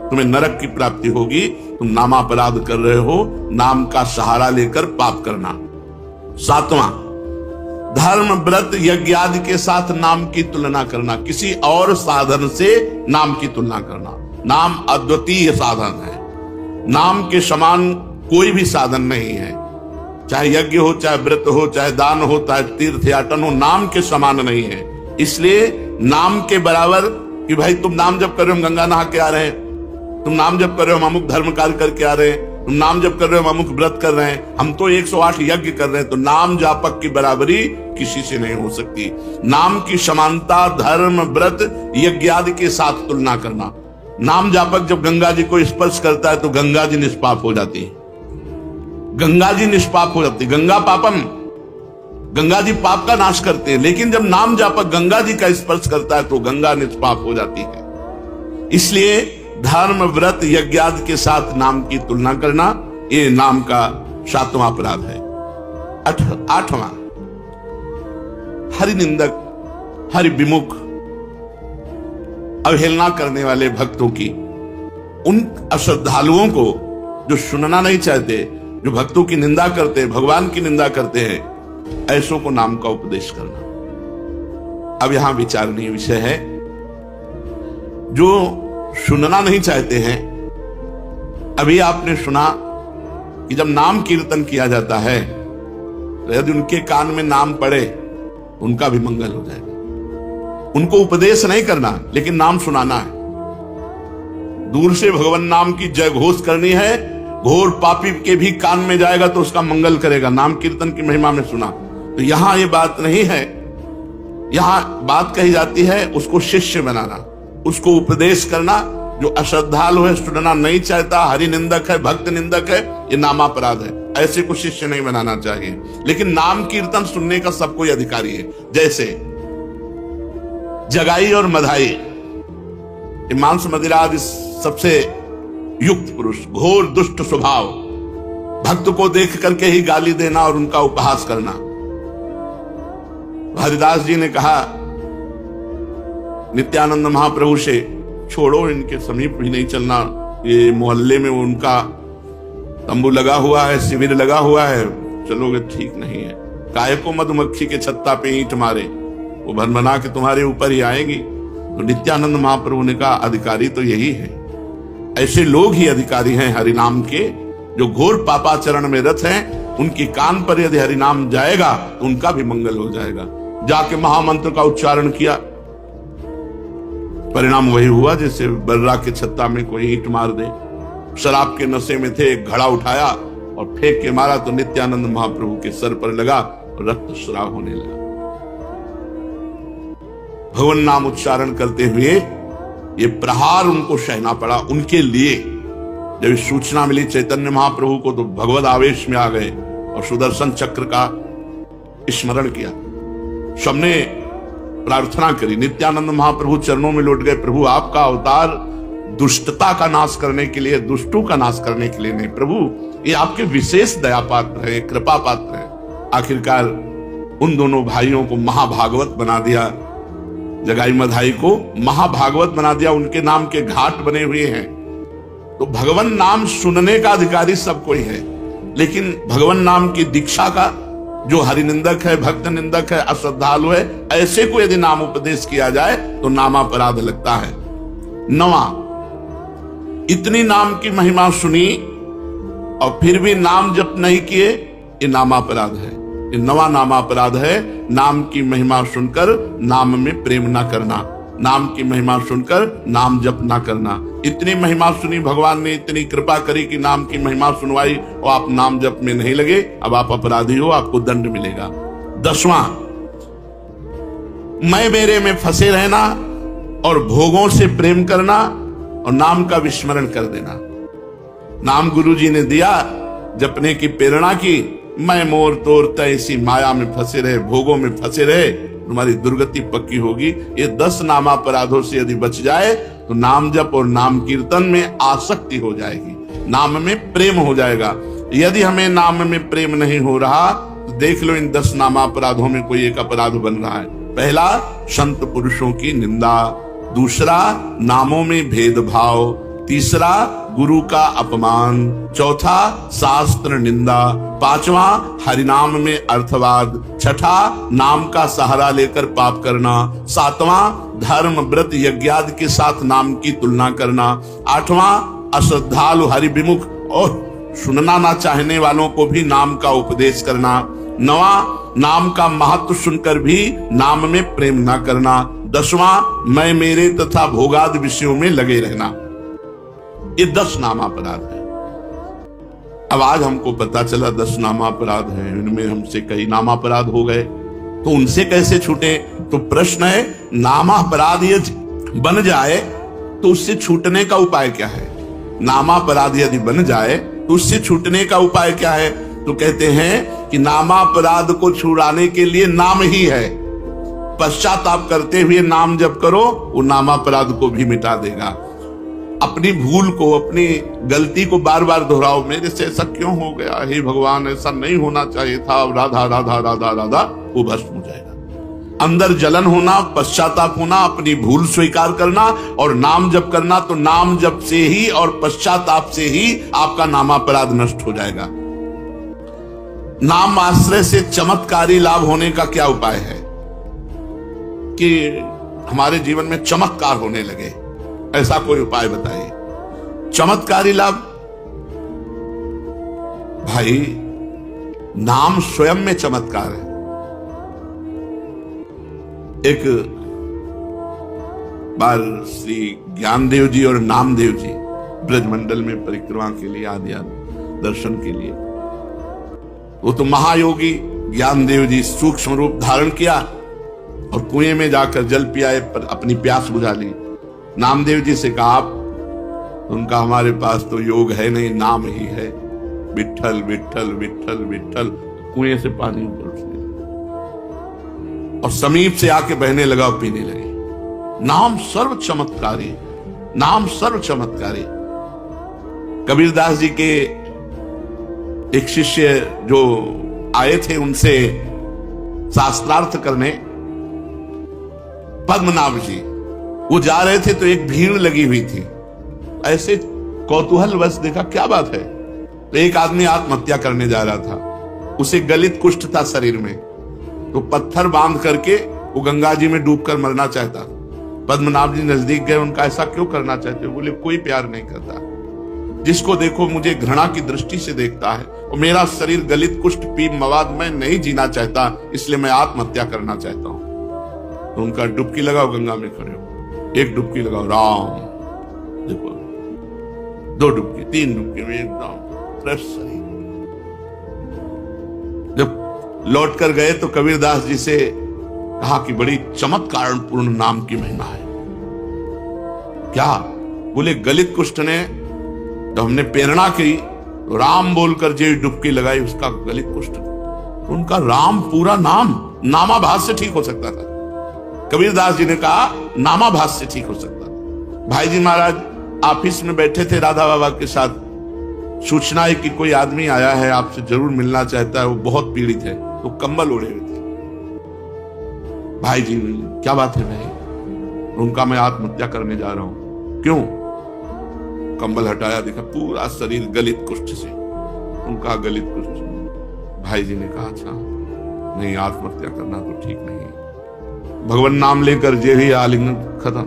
Speaker 1: तुम्हें नरक की प्राप्ति होगी। तुम नामापराध कर रहे हो, नाम का सहारा लेकर पाप करना। 7वां, धर्म व्रत यज्ञ आदि के साथ नाम की तुलना करना, किसी और साधन से नाम की तुलना करना। नाम अद्वितीय साधन है, नाम के समान कोई भी साधन नहीं है, चाहे यज्ञ हो, चाहे व्रत हो, चाहे दान हो, चाहे तीर्थ याटन हो, नाम के समान नहीं है। इसलिए नाम के बराबर कि भाई तुम नाम जप कर रहे हो, हम गंगा नहा के आ रहे हैं, तुम नाम जप कर रहे हो, हम अमुक धर्म कार्य करके आ रहे हैं, तुम नाम जप कर रहे हो, हम अमुक व्रत कर रहे हैं, हम तो 108 यज्ञ कर रहे हैं, तो नाम जापक की बराबरी किसी से नहीं हो सकती। नाम की समानता धर्म व्रत यज्ञ आदि के साथ तुलना करना। नाम जापक जब गंगा जी को स्पर्श करता है तो गंगा जी निष्पाप हो जाती है, गंगा जी निष्पाप हो जाती है। गंगा पापम, गंगा जी पाप का नाश करते हैं, लेकिन जब नाम जापक गंगा जी का स्पर्श करता है तो गंगा निष्पाप हो जाती है। इसलिए धर्म व्रत यज्ञ आदि के साथ नाम की तुलना करना, ये नाम का 7वां अपराध है। 8वां, हरि निंदक हरि विमुख अवहेलना करने वाले भक्तों की, उन अश्रद्धालुओं को जो सुनना नहीं चाहते, जो भक्तों की निंदा करते हैं, भगवान की निंदा करते हैं, ऐसों को नाम का उपदेश करना। अब यहां विचारणीय विषय है, जो सुनना नहीं चाहते हैं, अभी आपने सुना कि जब नाम कीर्तन किया जाता है तो यदि उनके कान में नाम पड़े उनका भी मंगल हो जाएगा। उनको उपदेश नहीं करना, लेकिन नाम सुनाना है। दूर से भगवान नाम की जय घोष करनी है, घोर पापी के भी कान में जाएगा तो उसका मंगल करेगा। नाम कीर्तन की महिमा में सुना, तो यहां ये बात नहीं है। यहां बात कही जाती है उसको शिष्य बनाना, उसको उपदेश करना। जो अश्रद्धालु है, सुनना नहीं चाहता, हरि निंदक है, भक्त निंदक है, ये नामापराध है, ऐसे को शिष्य नहीं बनाना चाहिए। लेकिन नाम कीर्तन सुनने का सब कोई अधिकारी है। जैसे जगाई और मधाई, मांस मदिरा आदि सबसे युक्त पुरुष, घोर दुष्ट स्वभाव, भक्त को देख करके ही गाली देना और उनका उपहास करना। हरिदास जी ने कहा नित्यानंद महाप्रभु से, छोड़ो, इनके समीप भी नहीं चलना, ये मोहल्ले में उनका तंबू लगा हुआ है, शिविर लगा हुआ है, चलोगे ठीक नहीं है। काय को मधुमक्खी के छत्ता पे ईंट मारे, वो भनभना के तुम्हारे ऊपर ही आएगी। तो नित्यानंद महाप्रभु ने कहा अधिकारी तो यही है, ऐसे लोग ही अधिकारी हैं हरिनाम के, जो घोर पापाचरण में रत हैं। उनके कान पर यदि हरिनाम जाएगा तो उनका भी मंगल हो जाएगा। जाके महामंत्र का उच्चारण किया, परिणाम वही हुआ जैसे बर्रा के छत्ता में कोई ईंट मार दे। शराब के नशे में थे, एक घड़ा उठाया और फेंक के मारा तो नित्यानंद महाप्रभु के सर पर लगा और रक्त स्राव होने लगा। भगवान नाम उच्चारण करते हुए ये प्रहार उनको सहना पड़ा। उनके लिए जब सूचना मिली चैतन्य महाप्रभु को तो भगवत आवेश में आ गए और सुदर्शन चक्र का स्मरण किया। सबने प्रार्थना करी, नित्यानंद महाप्रभु चरणों में लौट गए, प्रभु आपका अवतार दुष्टता का नाश करने के लिए, दुष्टों का नाश करने के लिए नहीं, प्रभु ये आपके विशेष दया पात्र है, कृपा पात्र है। आखिरकार उन दोनों भाइयों को महाभागवत बना दिया, जगाई मधाई को महाभागवत बना दिया। उनके नाम के घाट बने हुए हैं। तो भगवान नाम सुनने का अधिकारी सब कोई है, लेकिन भगवान नाम की दीक्षा का जो हरिनिंदक है, भक्त निंदक है, अश्रद्धालु है, ऐसे को यदि नाम उपदेश किया जाए तो नामापराध लगता है। 9वां, इतनी नाम की महिमा सुनी और फिर भी नाम जप नहीं किए, ये नामापराध है। ये 9वां नामापराध है। नाम की महिमा सुनकर नाम में प्रेम ना करना, नाम की महिमा सुनकर नाम जप ना करना। इतनी महिमा सुनी, भगवान ने इतनी कृपा करी कि नाम की महिमा सुनवाई और आप नाम जप में नहीं लगे, अब आप अपराधी हो, आपको दंड मिलेगा। 10वां, मैं मेरे में फंसे रहना और भोगों से प्रेम करना और नाम का विस्मरण कर देना। नाम गुरु जी ने दिया, जपने की प्रेरणा की, मैं मोर तोर तैसी माया में फंसे रहे, भोगों में फंसे रहे, तुम्हारी दुर्गति पक्की होगी। ये 10 नामापराधों से यदि बच जाए तो नाम जप और नाम कीर्तन में आसक्ति हो जाएगी, नाम में प्रेम हो जाएगा। यदि हमें नाम में प्रेम नहीं हो रहा तो देख लो इन 10 नामापराधों में कोई एक अपराध बन रहा है। पहला, संत पुरुषों की निंदा। दूसरा, नामों में भेदभाव। तीसरा, गुरु का अपमान। चौथा, शास्त्र निंदा। पांचवा, हरिनाम में अर्थवाद। छठा, नाम का सहारा लेकर पाप करना। सातवां, धर्म व्रत यज्ञादि के साथ नाम की तुलना करना। आठवां, अश्रद्धालु हरिविमुख और सुनना ना चाहने वालों को भी नाम का उपदेश करना। नवां, नाम का महत्व सुनकर भी नाम में प्रेम ना करना। 10वां, मैं मेरे तथा भोगादि विषयों में लगे रहना। ये 10 नामापराध है। अब आज हमको पता चला 10 नामापराध हैं, इनमें हमसे कई नामापराध हो गए, तो उनसे कैसे छूटे? तो प्रश्न है, नामापराध यदि बन जाए तो उससे छूटने का उपाय क्या है? नामापराध यदि बन जाए तो उससे छूटने का उपाय क्या है? तो कहते हैं कि नामापराध को छुड़ाने के लिए नाम ही है। पश्चाताप करते हुए नाम जप करो, वो नामापराध को भी मिटा देगा। अपनी भूल को, अपनी गलती को बार बार दोहराओ, मेरे से ऐसा क्यों हो गया, हे भगवान ऐसा नहीं होना चाहिए था, राधा राधा राधा राधा, वो भस्म हो जाएगा। अंदर जलन होना, पश्चाताप होना, अपनी भूल स्वीकार करना और नाम जप करना, तो नाम जप से ही और पश्चाताप से ही आपका नामापराध नष्ट हो जाएगा। नाम आश्रय से चमत्कारी लाभ होने का क्या उपाय है कि हमारे जीवन में चमत्कार होने लगे? ऐसा कोई उपाय बताइए। चमत्कारी लाभ, भाई नाम स्वयं में चमत्कार है। एक बार श्री ज्ञानदेव जी और नामदेव जी ब्रजमंडल में परिक्रमा के लिए आदि दर्शन के लिए, वो तो महायोगी ज्ञानदेव जी सूक्ष्म रूप धारण किया और कुएं में जाकर जल पियाए, पर अपनी प्यास बुझा ली। नामदेव जी से कहा, आप उनका हमारे पास तो योग है नहीं, नाम ही है, विठ्ठल विठ्ठल विठ्ठल विठ्ठल। कुएं से पानी ऊपर उठ गया और समीप से आके बहने लगा और पीने लगे। नाम सर्व चमत्कारी, नाम सर्व चमत्कारी। कबीरदास जी के एक शिष्य जो आए थे उनसे शास्त्रार्थ करने, पद्मनाभ जी, वो जा रहे थे तो एक भीड़ लगी हुई थी। ऐसे कौतूहल वश देखा क्या बात है, तो एक आदमी आत्महत्या करने जा रहा था। उसे गलित कुष्ठ था शरीर में, तो पत्थर बांध करके वो गंगा जी में डूबकर मरना चाहता। पद्मनाभ जी नजदीक गए, उनका ऐसा क्यों करना चाहते? बोले कोई प्यार नहीं करता, जिसको देखो मुझे घृणा की दृष्टि से देखता है और मेरा शरीर गलित कुष्ठ पीप मवाद में नहीं जीना चाहता, इसलिए मैं आत्महत्या करना चाहता हूं। तो उनका डुबकी लगाओ, गंगा में खड़े हो, एक डुबकी लगाओ, राम, देखो 2 डुबकी 3 डुबकी में एकदम फ्रेश शरीर। जब लौट कर गए तो कबीरदास जी से कहा कि बड़ी चमत्कार पूर्ण नाम की महिमा है। क्या? बोले गलित कुष्ठ ने जब हमने प्रेरणा की तो राम बोलकर जो डुबकी लगाई, उसका गलित कुष्ठ, तो उनका राम पूरा नाम नामाभास से ठीक हो सकता था। कबीरदास जी ने कहा नामाभास से ठीक हो सकता। भाई जी महाराज ऑफिस में बैठे थे राधा बाबा के साथ, सूचना है कि कोई आदमी आया है, आपसे जरूर मिलना चाहता है, वो बहुत पीड़ित है, तो कंबल ओढ़े हुए थे। भाई जी, क्या बात है भाई? उनका मैं आत्महत्या करने जा रहा हूं। क्यों? कंबल हटाया, देखा पूरा शरीर गलित कुष्ठ से, उनका गलित कुष्ठ। भाई जी ने कहा अच्छा नहीं, आत्महत्या करना तो ठीक नहीं है, भगवान नाम लेकर जे भी आलिंगन खत्म।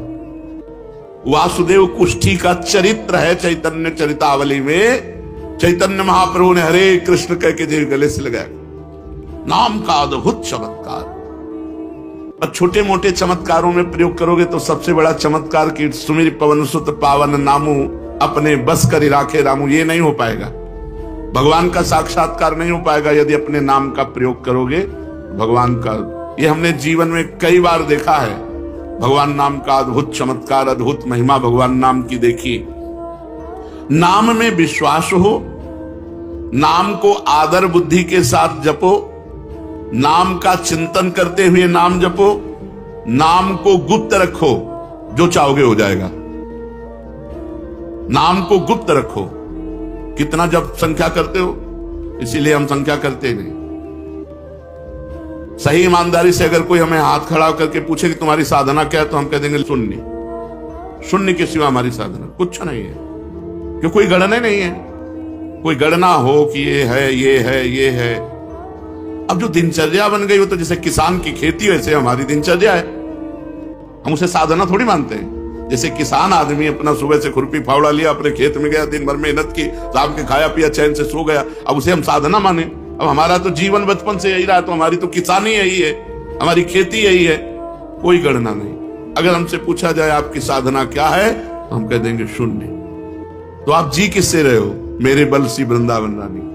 Speaker 1: वासुदेव कुष्ठी का चरित्र है चैतन्य चरितावली में। चैतन्य महाप्रभु ने हरे कृष्ण कह के जे गले से लगाया। नाम का अद्भुत चमत्कार। और छोटे मोटे चमत्कारों में प्रयोग करोगे तो सबसे बड़ा चमत्कार की सुमिर पवन सुत पावन नामू अपने बस कर राखे रामू, ये नहीं हो पाएगा। भगवान का साक्षात्कार नहीं हो पाएगा यदि अपने नाम का प्रयोग करोगे। भगवान का ये हमने जीवन में कई बार देखा है। भगवान नाम का अद्भुत चमत्कार, अद्भुत महिमा भगवान नाम की देखी। नाम में विश्वास हो, नाम को आदर बुद्धि के साथ जपो, नाम का चिंतन करते हुए नाम जपो, नाम को गुप्त रखो, जो चाहोगे हो जाएगा। नाम को गुप्त रखो। कितना जब संख्या करते हो, इसीलिए हम संख्या करते नहीं। सही ईमानदारी से अगर कोई हमें हाथ खड़ा करके पूछे कि तुम्हारी साधना क्या है, तो हम कह देंगे शून्य। शून्य के सिवा हमारी साधना कुछ नहीं है, क्यों कोई गणना नहीं है। कोई गणना हो कि ये है, ये है, ये है। अब जो दिनचर्या बन गई, वो तो जैसे किसान की खेती, वैसे हमारी दिनचर्या है। हम उसे साधना थोड़ी मानते हैं। जैसे किसान आदमी अपना सुबह से खुरपी फावड़ा लिया, अपने खेत में गया, दिन भर मेहनत की, शाम के खाया पिया, चैन से सो गया, अब उसे हम साधना माने। अब हमारा तो जीवन बचपन से यही रहा, तो हमारी तो किसानी यही है, हमारी खेती यही है, कोई गणना नहीं। अगर हमसे पूछा जाए आपकी साधना क्या है, तो हम कह देंगे शून्य। तो आप जी किससे रहे हो? मेरे बल सी वृंदावन रानी,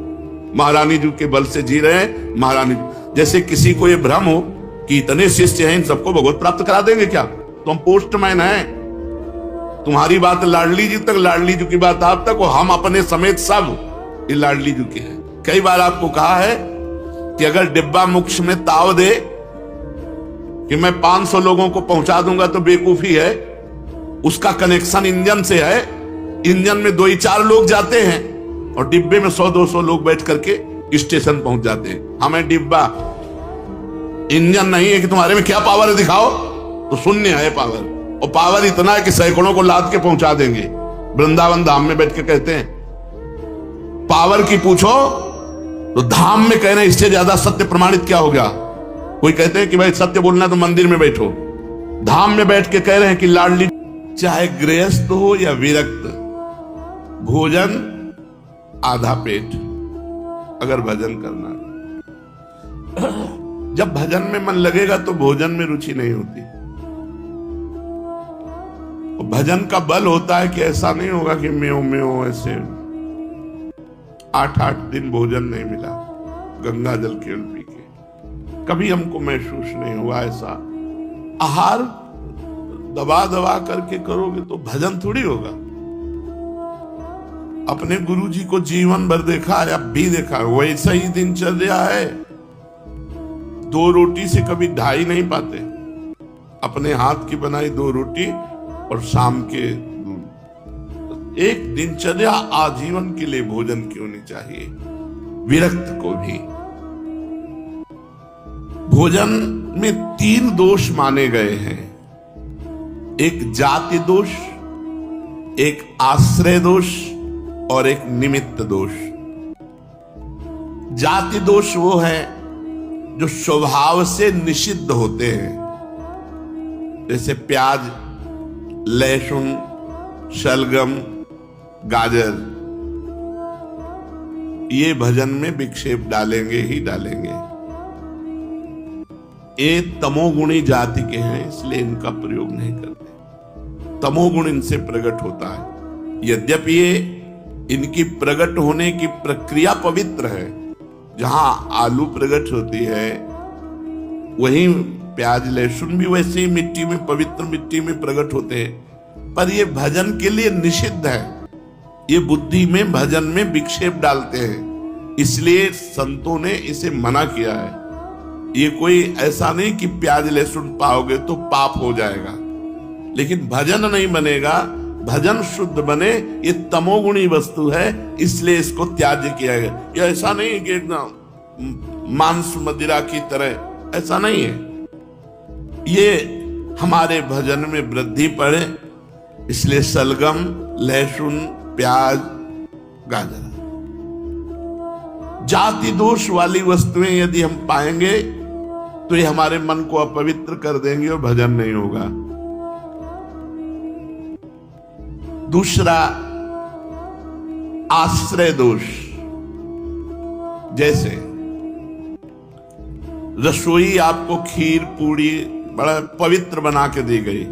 Speaker 1: महारानी जी के बल से जी रहे हैं। महारानी जैसे किसी को ये भ्रम हो कि इतने शिष्य हैं, इन सबको भगवत प्राप्त करा देंगे क्या, तो हम पोस्टमैन हैं। तुम्हारी बात लाडली जी तक, लाडली जी की बात आप तक, और हम अपने समेत सब ये लाडली जी के हैं। कई बार आपको कहा है कि अगर डिब्बा मोक्ष में ताव दे कि मैं 500 लोगों को पहुंचा दूंगा तो बेवकूफी है। उसका कनेक्शन इंजन से है। इंजन में 2 ही 4 लोग जाते हैं और डिब्बे में 100-200 लोग बैठ करके स्टेशन पहुंच जाते हैं। हमें डिब्बा इंजन नहीं है कि तुम्हारे में क्या पावर है दिखाओ, तो शून्य है पावर। और पावर इतना है कि सैकड़ों को लाद के पहुंचा देंगे। वृंदावन धाम में बैठ के कहते हैं पावर की पूछो तो धाम में कह रहे हैं इससे ज्यादा सत्य प्रमाणित क्या हो गया। कोई कहते हैं कि भाई सत्य बोलना तो मंदिर में बैठो, धाम में बैठ के कह रहे हैं कि लाडली, चाहे गृहस्थ हो या विरक्त, भोजन आधा पेट अगर भजन करना। जब भजन में मन लगेगा तो भोजन में रुचि नहीं होती। भजन का बल होता है कि ऐसा नहीं होगा कि म्यो म्यो ऐसे 8-8 दिन भोजन नहीं मिला, गंगा जल केवल पी के, कभी हमको महसूस नहीं हुआ ऐसा। आहार दबा दबा करके करोगे तो भजन थोड़ी होगा। अपने गुरु जी को जीवन भर देखा है, अब भी देखा है, वैसा ही दिनचर्या है। 2 रोटी से कभी ढाई नहीं पाते। अपने हाथ की बनाई 2 रोटी और शाम के दूध। एक दिनचर्या आजीवन के लिए भोजन की होनी चाहिए। विरक्त को भी भोजन में 3 दोष माने गए हैं। एक जाति दोष, एक आश्रय दोष और एक निमित्त दोष। जाति दोष वो है जो स्वभाव से निषिद्ध होते हैं, जैसे प्याज, लहसुन, शलगम, गाजर। ये भजन में विक्षेप डालेंगे ही डालेंगे। ये तमोगुणी जाति के हैं, इसलिए इनका प्रयोग नहीं करते। तमोगुण इनसे प्रकट होता है। यद्यपि ये इनकी प्रकट होने की प्रक्रिया पवित्र है। जहां आलू प्रकट होती है वहीं प्याज लहसुन भी वैसे ही मिट्टी में, पवित्र मिट्टी में प्रकट होते हैं। पर ये भजन के लिए निषिद्ध है। ये बुद्धि में, भजन में विक्षेप डालते हैं, इसलिए संतों ने इसे मना किया है। ये कोई ऐसा नहीं कि प्याज लहसुन पाओगे तो पाप हो जाएगा, लेकिन भजन नहीं बनेगा। भजन शुद्ध बने, ये तमोगुणी वस्तु है, इसलिए इसको त्याज्य किया गया। ये ऐसा नहीं कि एकदम मांस मदिरा की तरह, ऐसा नहीं है। ये हमारे भजन में वृद्धि पड़े, इसलिए सलगम, लहसुन, प्याज, गाजर। जाति दोष वाली वस्तुएं यदि हम पाएंगे तो ये हमारे मन को अपवित्र कर देंगे और भजन नहीं होगा। दूसरा आश्रय दोष, जैसे रसोई आपको खीर पूड़ी बड़ा पवित्र बना के दी गई,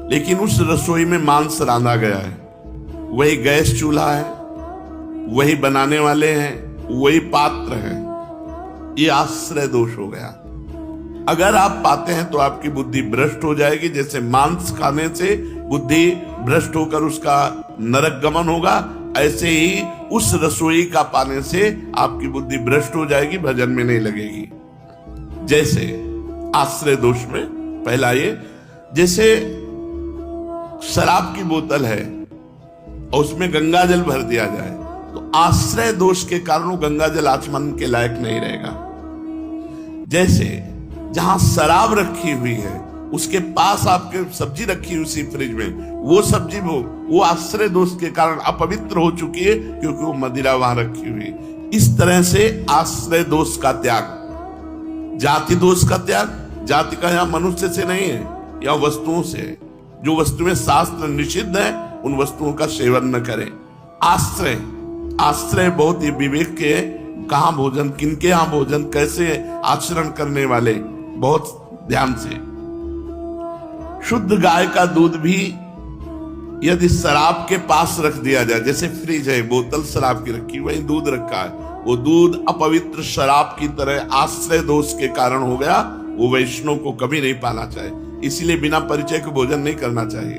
Speaker 1: लेकिन उस रसोई में मांस रांधा गया है। वही गैस चूल्हा है, वही बनाने वाले हैं, वही पात्र है। ये आश्रय दोष हो गया। अगर आप पाते हैं तो आपकी बुद्धि भ्रष्ट हो जाएगी। जैसे मांस खाने से बुद्धि भ्रष्ट होकर उसका नरक गमन होगा, ऐसे ही उस रसोई का पाने से आपकी बुद्धि भ्रष्ट हो जाएगी, भजन में नहीं लगेगी। जैसे आश्रय दोष में पहला ये, जैसे शराब की बोतल है और उसमें गंगा जल भर दिया जाए तो आश्रय दोष के कारण वो गंगा जल आचमन के लायक नहीं रहेगा। जैसे जहां शराब रखी हुई है उसके पास आपके सब्जी रखी हुई उसी फ्रिज में, वो सब्जी वो आश्रय दोष के कारण अपवित्र हो चुकी है क्योंकि वो मदिरा वहां रखी हुई है। इस तरह से आश्रय दोष का त्याग, जाति दोष का त्याग, जाति का यहां मनुष्य से नहीं है, यह वस्तुओं से है। जो वस्तुएं शास्त्र निषिद्ध है उन वस्तुओं का सेवन न करें। आश्रय, आश्रय बहुत ही विवेक के, कहां भोजन, किनके यहां भोजन, कैसे आचरण करने वाले, बहुत ध्यान से। शुद्ध गाय का दूध भी यदि शराब के पास रख दिया जाए, जैसे फ्रिज है, बोतल शराब की रखी, वही दूध रखा है, वो दूध अपवित्र शराब की तरह आश्रय दोष के कारण हो गया, वो वैष्णव को कभी नहीं पाना चाहिए। इसीलिए बिना परिचय के भोजन नहीं करना चाहिए।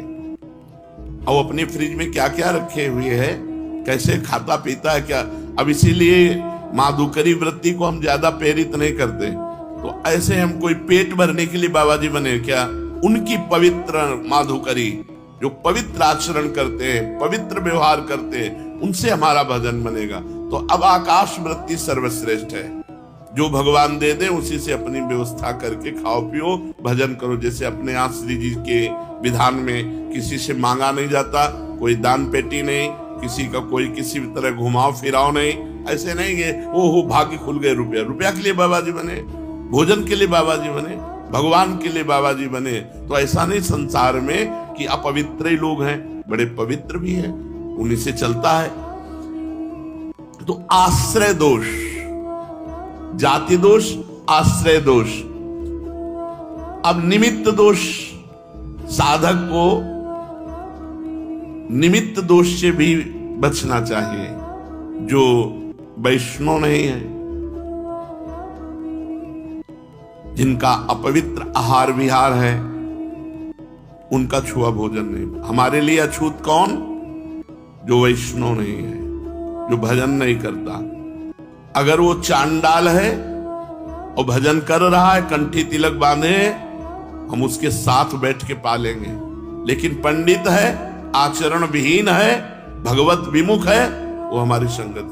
Speaker 1: अब अपने फ्रिज में क्या क्या रखे हुए है, कैसे खाता पीता है क्या। अब इसीलिए माधुकरी वृत्ति को हम ज्यादा प्रेरित नहीं करते। तो ऐसे हम कोई पेट भरने के लिए बाबा जी बने क्या? उनकी पवित्र माधुकरी, जो पवित्र आचरण करते हैं, पवित्र व्यवहार करते हैं, उनसे हमारा भजन बनेगा। तो अब आकाश वृत्ति सर्वश्रेष्ठ है, जो भगवान दे दे उसी से अपनी व्यवस्था करके खाओ पियो, भजन करो। जैसे अपने यहाँ श्री जी के विधान में किसी से मांगा नहीं जाता, कोई दान पेटी नहीं, किसी का कोई किसी भी तरह घुमाओ फिराओ नहीं, ऐसे नहीं है ओहो भाग्य खुल गए, रुपया रुपया के लिए बाबा जी बने, भोजन के लिए बाबा जी बने, भगवान के लिए बाबा जी बने। तो ऐसा नहीं संसार में कि अपवित्र ही लोग हैं, बड़े पवित्र भी हैं, उन्हीं से चलता है। तो आश्रय दोष, जाति दोष, आश्रय दोष। अब निमित्त दोष, साधक को निमित्त दोष से भी बचना चाहिए। जो वैष्णव नहीं है, जिनका अपवित्र आहार विहार है, उनका छुआ भोजन नहीं। हमारे लिए अछूत कौन? जो वैष्णव नहीं है, जो भजन नहीं करता। अगर वो चांडाल है और भजन कर रहा है, कंठी तिलक बांधे, हम उसके साथ बैठ के पालेंगे। लेकिन पंडित है, आचरण विहीन है, भगवत विमुख है, वो हमारी संगत।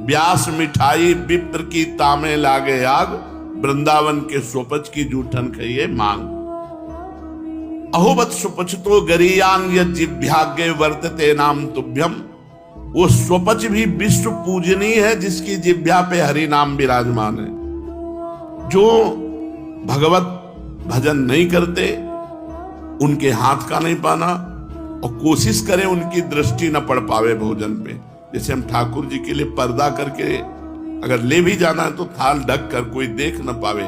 Speaker 1: व्यास मिठाई विप्र की तामे लागे आग, वृंदावन के सोपच की जूठन खाइए मांग। अहोबत सुपचतो गरियान यज्जिभ्याग्य वर्तते नाम तुभ्यम। वो स्वपच भी विश्व पूजनीय है जिसकी जिभ्या पे हरि नाम विराजमान है। जो भगवत भजन नहीं करते, उनके हाथ का नहीं पाना, और कोशिश करें उनकी दृष्टि न पड़ पावे भोजन पे। जैसे हम ठाकुर जी के लिए पर्दा करके अगर ले भी जाना है तो थाल ढक कर कोई देख न पावे,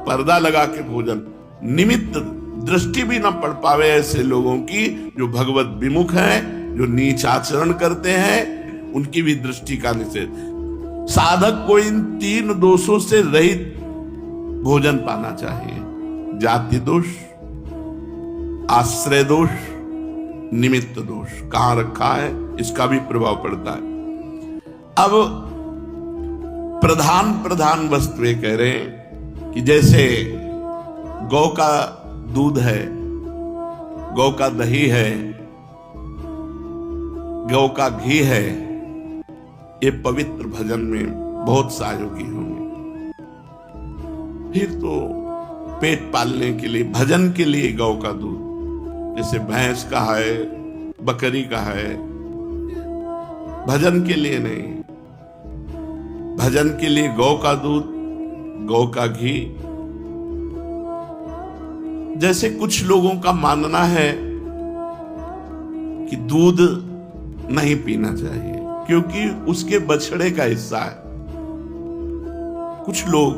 Speaker 1: पर्दा लगा के भोजन, निमित्त दृष्टि भी न पड़ पावे ऐसे लोगों की जो भगवत विमुख हैं, जो नीच आचरण करते हैं, उनकी भी दृष्टि का निषेध। साधक को इन तीन दोषों से रहित भोजन पाना चाहिए। जाति दोष, आश्रय दोष, निमित्त दोष कहां रखा है, इसका भी प्रभाव पड़ता है। अब प्रधान वस्तुएं कह रहे हैं कि जैसे गौ का दूध है, गौ का दही है, गौ का घी है, ये पवित्र भजन में बहुत सहयोगी होंगे। फिर तो पेट पालने के लिए, भजन के लिए गौ का दूध, जैसे भैंस का है, बकरी का है, भजन के लिए नहीं, भजन के लिए गौ का दूध, गौ का घी। जैसे कुछ लोगों का मानना है कि दूध नहीं पीना चाहिए क्योंकि उसके बछड़े का हिस्सा है। कुछ लोग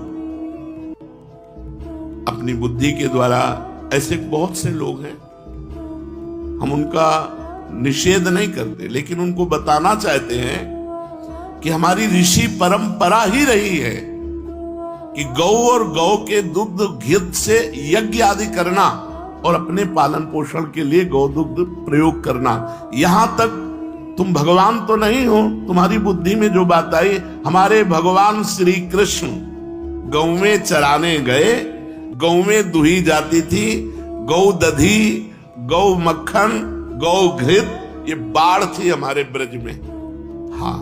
Speaker 1: अपनी बुद्धि के द्वारा, ऐसे बहुत से लोग हैं, हम उनका निषेध नहीं करते, लेकिन उनको बताना चाहते हैं कि हमारी ऋषि परंपरा ही रही है कि गौ और गौ के दुग्ध घी से यज्ञ आदि करना और अपने पालन पोषण के लिए गौ दुग्ध प्रयोग करना। यहां तक तुम भगवान तो नहीं हो, तुम्हारी बुद्धि में जो बात आई, हमारे भगवान श्री कृष्ण गौ में चराने गए गौवें दुही जाती थी, गौ दधी, गौ मक्खन, गौ घृत, ये बाढ़ थी हमारे ब्रज में। हाँ,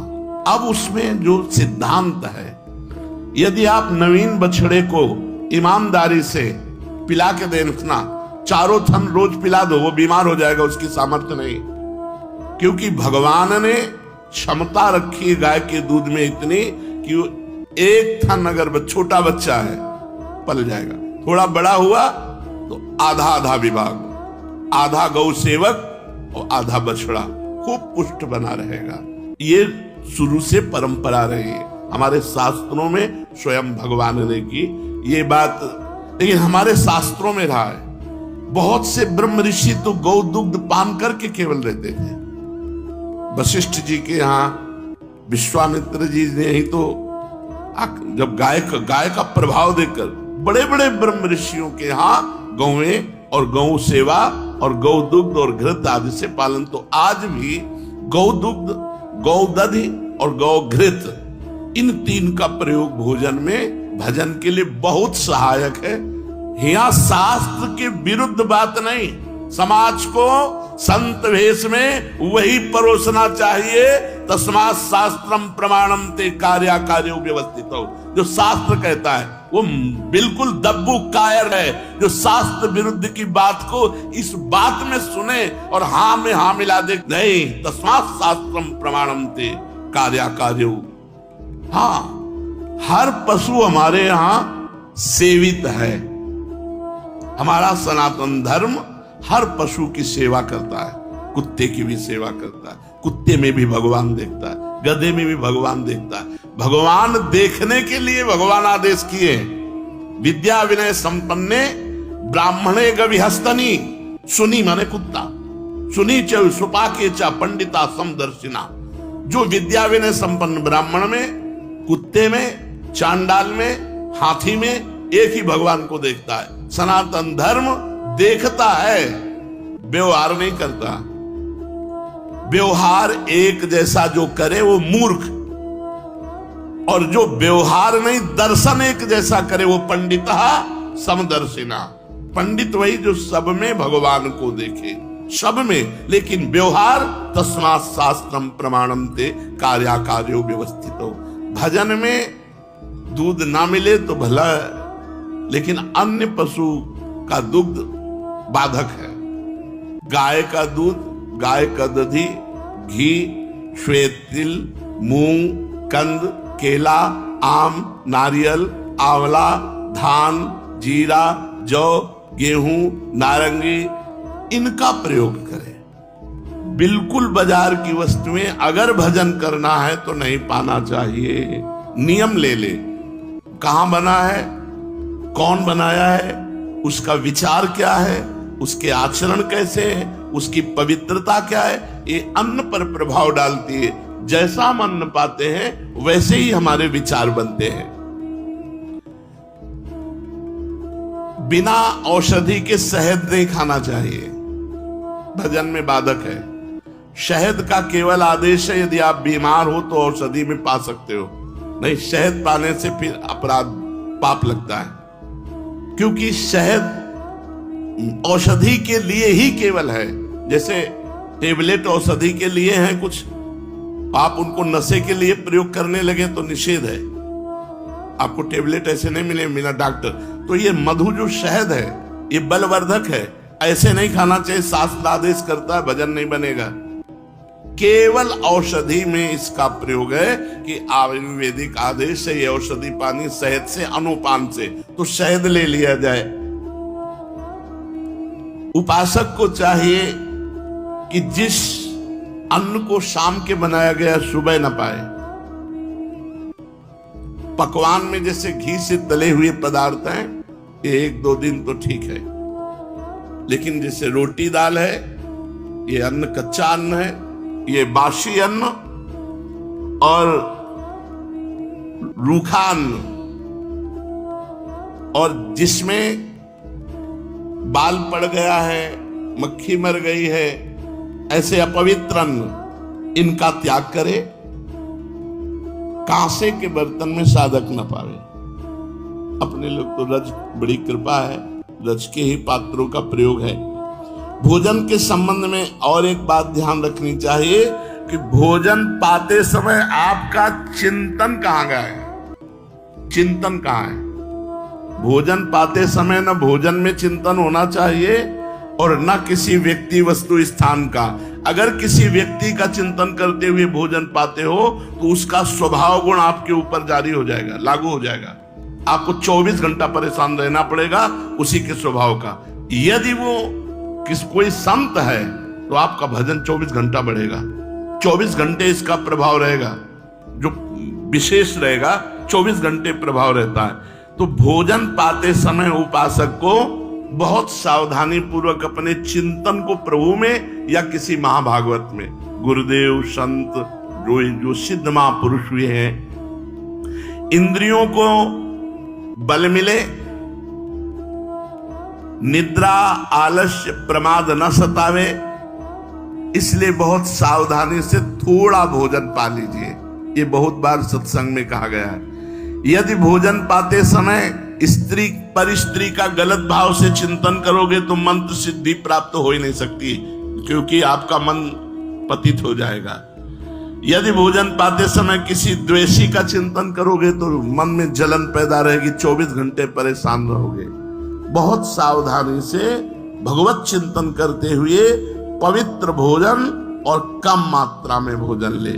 Speaker 1: अब उसमें जो सिद्धांत है, यदि आप नवीन बछड़े को ईमानदारी से पिला के देखना, चारों थन रोज पिला दो, वो बीमार हो जाएगा, उसकी सामर्थ्य नहीं। क्योंकि भगवान ने क्षमता रखी गाय के दूध में इतनी कि वो एक थन अगर छोटा बच्चा है पल जाएगा, थोड़ा बड़ा हुआ तो आधा आधा विभाग, आधा गौ सेवक और आधा बछड़ा, खूब पुष्ट बना रहेगा। ये शुरू से परंपरा रही है हमारे शास्त्रों में, स्वयं भगवान ने की ये बात। लेकिन हमारे शास्त्रों में रहा है, बहुत से ब्रह्म ऋषि तो गौ दुग्ध पान करके केवल रहते थे। वशिष्ठ जी के यहाँ विश्वामित्र जी ने ही तो जब गाय का प्रभाव देखकर बड़े बड़े ब्रह्म ऋषियों के यहाँ गौएं और गौ सेवा और गौ दुग्ध और घृत आदि से पालन। तो आज भी गौ दुग्ध, गौ दधि और गौ घृत, इन तीन का प्रयोग भोजन में भजन के लिए बहुत सहायक है। यहाँ शास्त्र के विरुद्ध बात नहीं, समाज को संत वेश में वही परोसना चाहिए। तस्मात् शास्त्रम प्रमाणम ते कार्याकार्यो व्यवस्थित हो, जो शास्त्र कहता है वो बिल्कुल दब्बू कायर है। जो शास्त्र विरुद्ध की बात को इस बात में सुने और हाँ में हाँ मिला दे, नहीं, तस्मात् शास्त्रम प्रमाणम ते कार्याकार्यो। हाँ, हर पशु हमारे यहाँ सेवित है। हमारा सनातन धर्म हर पशु की सेवा करता है, कुत्ते की भी सेवा करता है, कुत्ते में भी भगवान देखता है, गधे में भी भगवान देखता है। भगवान देखने के लिए भगवान आदेश किए, विद्या विनय संपन्ने ब्राह्मणे गविहस्तनी, सुनी माने कुत्ता, सुनी च सुपाके च पंडिता समदर्शिना। जो विद्या विनय संपन्न ब्राह्मण में, कुत्ते में, चांडाल में, हाथी में एक ही भगवान को देखता है। सनातन धर्म देखता है, व्यवहार नहीं करता। व्यवहार एक जैसा जो करे वो मूर्ख, और जो व्यवहार नहीं दर्शन एक जैसा करे वो पंडिता समदर्शिना। पंडित वही जो सब में भगवान को देखे, सब में, लेकिन व्यवहार तस्मात् शास्त्रम प्रमाणम ते कार्याकार्यो व्यवस्थितो। भजन में दूध ना मिले तो भला, लेकिन अन्य पशु का दुग्ध बाधक है। गाय का दूध, गाय का दधी, घी, श्वेत तिल, मूंग, कंद, केला, आम, नारियल, आंवला, धान, जीरा, जौ, गेहूं, नारंगी, इनका प्रयोग करें। बिल्कुल बाजार की वस्तुएं अगर भजन करना है तो नहीं पाना चाहिए। नियम ले ले, कहां बना है, कौन बनाया है, उसका विचार क्या है, उसके आचरण कैसे है, उसकी पवित्रता क्या है, ये अन्न पर प्रभाव डालती है। जैसा हम अन्न पाते हैं वैसे ही हमारे विचार बनते हैं। बिना औषधि के शहद नहीं खाना चाहिए, भजन में बाधक है। शहद का केवल आदेश है यदि आप बीमार हो तो औषधि में पा सकते हो, नहीं शहद पाने से फिर अपराध, पाप लगता है। क्योंकि शहद औषधि के लिए ही केवल है। जैसे टेबलेट औषधि के लिए हैं कुछ, आप उनको नशे के लिए प्रयोग करने लगे तो निषेध है। आपको टेबलेट ऐसे नहीं मिले बिना डॉक्टर। तो ये मधु जो शहद है ये बलवर्धक है, ऐसे नहीं खाना चाहिए। शास्त्र आदेश करता है, भजन नहीं बनेगा। केवल औषधि में इसका प्रयोग है कि आयुर्वेदिक आदेश है ये औषधि पानी शहद से, अनुपान से, तो शहद ले लिया जाए। उपासक को चाहिए कि जिस अन्न को शाम के बनाया गया सुबह न पाए। पकवान में जैसे घी से तले हुए पदार्थ हैं, ये 1-2 दिन तो ठीक है, लेकिन जैसे रोटी दाल है, ये अन्न कच्चा अन्न है, ये बासी अन्न और रूखा अन्न, और जिसमें बाल पड़ गया है, मक्खी मर गई है, ऐसे अपवित्र अन्न, इनका त्याग करे। कांसे के बर्तन में साधक न पावे।
Speaker 2: अपने लोग तो रज, बड़ी कृपा है, रज के ही पात्रों का प्रयोग है। भोजन के संबंध में और एक बात ध्यान रखनी चाहिए कि भोजन पाते समय आपका चिंतन कहां गया है, चिंतन कहां है। भोजन पाते समय न भोजन में चिंतन होना चाहिए और न किसी व्यक्ति वस्तु स्थान का। अगर किसी व्यक्ति का चिंतन करते हुए भोजन पाते हो तो उसका स्वभाव गुण आपके ऊपर जारी हो जाएगा, लागू हो जाएगा। आपको 24 घंटा परेशान रहना पड़ेगा उसी के स्वभाव का। यदि वो कोई संत है तो आपका भजन 24 घंटा बढ़ेगा, 24 घंटे इसका प्रभाव रहेगा, जो विशेष रहेगा 24 घंटे प्रभाव रहता है। तो भोजन पाते समय उपासक को बहुत सावधानी पूर्वक अपने चिंतन को प्रभु में या किसी महाभागवत में, गुरुदेव संत जो सिद्ध महापुरुष हुए हैं, इंद्रियों को बल मिले, निद्रा आलस्य प्रमाद न सतावे, इसलिए बहुत सावधानी से थोड़ा भोजन पा लीजिए। ये बहुत बार सत्संग में कहा गया है। यदि भोजन पाते समय स्त्री पर स्त्री का गलत भाव से चिंतन करोगे तो मंत्र सिद्धि प्राप्त हो ही नहीं सकती, क्योंकि आपका मन पतित हो जाएगा। यदि भोजन पाते समय किसी द्वेषी का चिंतन करोगे तो मन में जलन पैदा रहेगी, 24 घंटे परेशान रहोगे। बहुत सावधानी से भगवत चिंतन करते हुए पवित्र भोजन और कम मात्रा में भोजन ले।